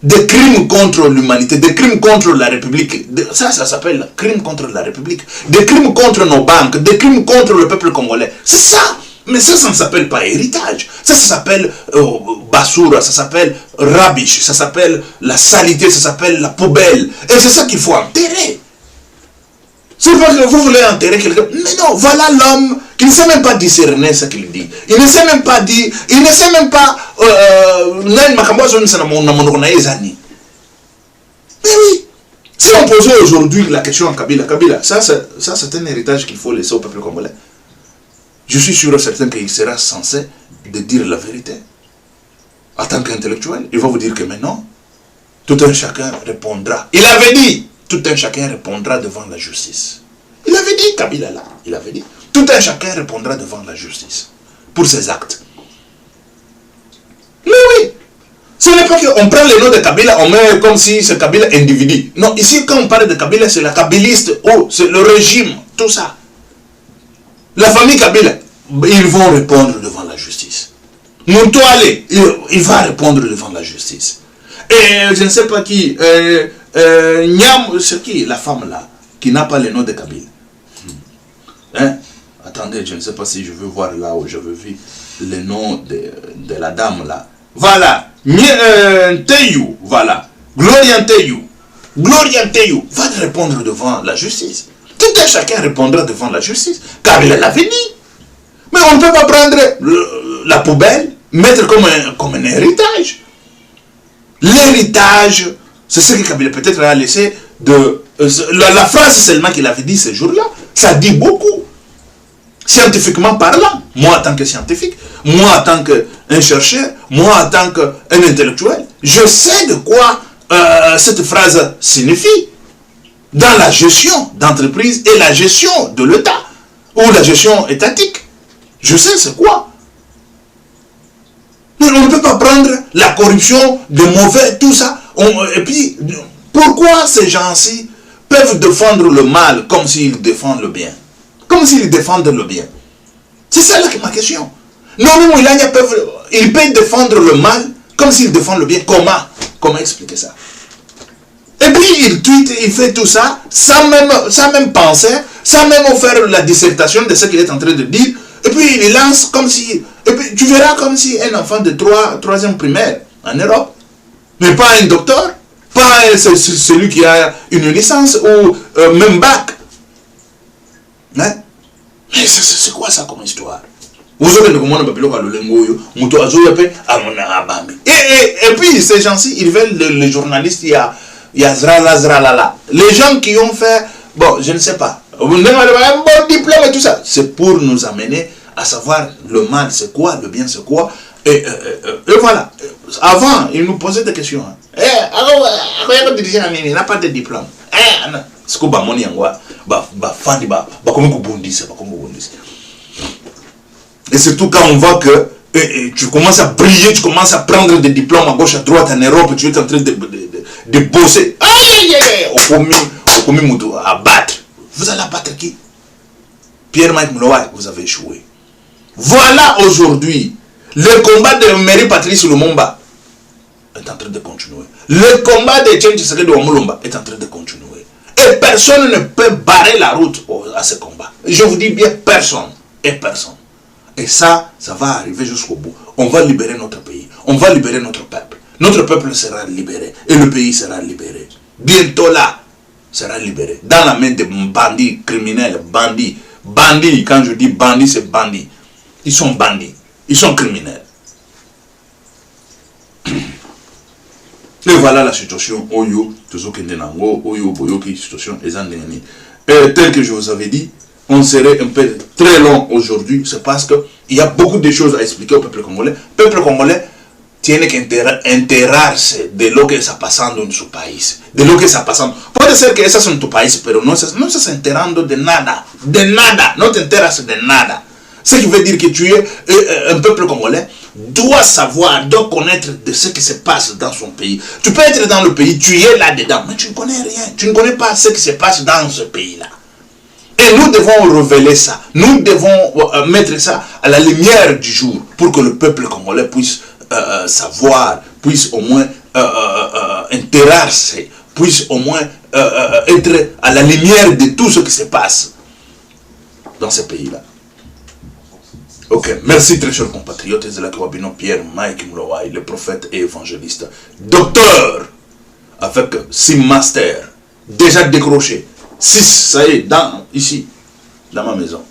Des crimes contre l'humanité, des crimes contre la République. Ça s'appelle crimes contre la République. Des crimes contre nos banques, des crimes contre le peuple congolais. C'est ça. Mais ça ne s'appelle pas héritage. Ça s'appelle basura, ça s'appelle rubbish, ça s'appelle la saleté, ça s'appelle la poubelle. Et c'est ça qu'il faut enterrer. C'est pas que vous voulez enterrer quelqu'un. Mais non, voilà l'homme qui ne sait même pas discerner ce qu'il dit. Il ne sait même pas dire, il ne sait même pas... Mais oui, si on posait aujourd'hui la question à Kabila, ça c'est un héritage qu'il faut laisser au peuple congolais. Je suis sûr et certain qu'il sera censé de dire la vérité. En tant qu'intellectuel, il va vous dire que maintenant, tout un chacun répondra. Il avait dit, tout un chacun répondra devant la justice. Il avait dit, Kabila là, il avait dit, tout un chacun répondra devant la justice pour ses actes. Mais oui, ce n'est pas qu'on prend le nom de Kabila, on met comme si c'est Kabila individu. Non, ici quand on parle de Kabila, c'est la kabiliste, oh, c'est le régime, tout ça. La famille Kabila, ils vont répondre devant la justice. Montouale, il va répondre devant la justice. Et je ne sais pas qui, Niam, c'est qui la femme là, qui n'a pas le nom de Kabila. Hein? Attendez, je ne sais pas si je veux voir là où je veux voir le nom de la dame là. Voilà, Teyou, voilà, Gloria Teyou va répondre devant la justice. Tout un chacun répondra devant la justice, car il l'avait dit. Mais on ne peut pas prendre la poubelle, mettre comme un héritage. L'héritage, c'est ce que Kabila peut-être a laissé de... la phrase seulement qu'il avait dit ce jour-là, ça dit beaucoup. Scientifiquement parlant, moi en tant que scientifique, moi en tant qu'un chercheur, moi en tant qu'un intellectuel, je sais de quoi cette phrase signifie. Dans la gestion d'entreprise et la gestion de l'État, ou la gestion étatique. Je sais c'est quoi. Mais on ne peut pas prendre la corruption, de mauvais, tout ça. Et puis, pourquoi ces gens-ci peuvent défendre le mal comme s'ils défendent le bien? comme s'ils défendent le bien. C'est ça là que ma question. Non, ils peuvent défendre le mal comme s'ils défendent le bien. Comment expliquer ça? Et puis il tweet, il fait tout ça sans même penser, sans même faire la dissertation de ce qu'il est en train de dire. Et puis il lance comme si... Et puis tu verras comme si un enfant de 3e primaire en Europe, mais pas un docteur, pas celui qui a une licence ou même bac. Hein? Mais c'est quoi ça comme histoire? Et puis ces gens-ci, ils veulent les journalistes, il y a zrala. Les gens qui ont fait, bon, je ne sais pas, un bon diplôme et tout ça, c'est pour nous amener à savoir le mal c'est quoi, le bien c'est quoi. Et voilà. Avant, ils nous posaient des questions. Il n'a pas de diplôme. Et surtout quand on voit que tu commences à briller, tu commences à prendre des diplômes à gauche, à droite, en Europe, tu es en train de bosser. À battre. Vous allez abattre qui? Pierre-Mike Mouloa, vous avez échoué. Voilà aujourd'hui, le combat de Mary Patrice Lumumba est en train de continuer. Le combat de Tchétché Tshisekedi Wamulumba est en train de continuer. Et personne ne peut barrer la route à ce combat. Je vous dis bien personne. Et personne. Et ça va arriver jusqu'au bout. On va libérer notre pays. On va libérer notre peuple. Notre peuple sera libéré. Et le pays sera libéré. Bientôt là, sera libéré. Dans la main des bandits criminels, bandits. Bandits, quand je dis bandits, c'est bandits. Ils sont bandits. Ils sont criminels. Et voilà la situation. Oyo, situation. Et tel que je vous avais dit, on serait un peu très long aujourd'hui. C'est parce qu'il y a beaucoup de choses à expliquer au peuple congolais. Le peuple congolais tiene que enterarse de lo que está pasando en su país. De lo que está pasando. Puede ser que eso es en tu país, pero no estás enterando de nada. De nada. No te enteras de nada. Ce qui veut dire que tu es un peuple congolais doit savoir, doit connaître de ce qui se passe dans son pays. Tu peux être dans le pays, tu es là-dedans, mais tu ne connais rien. Tu ne connais pas ce qui se passe dans ce pays-là. Et nous devons révéler ça. Nous devons mettre ça à la lumière du jour pour que le peuple congolais puisse savoir, puisse au moins enterrarse, puisse au moins être à la lumière de tout ce qui se passe dans ce pays-là. Ok, merci très chers compatriotes. C'est la Kawabino Pierre-Mike Mouloa, le prophète et évangéliste. Docteur, avec 6 masters, déjà décrochés. 6, ça y est, ici, dans ma maison.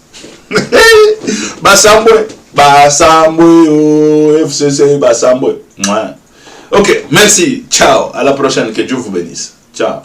Bassamboué, FCC, Bassamboué. Ok, merci, ciao, à la prochaine, que Dieu vous bénisse. Ciao.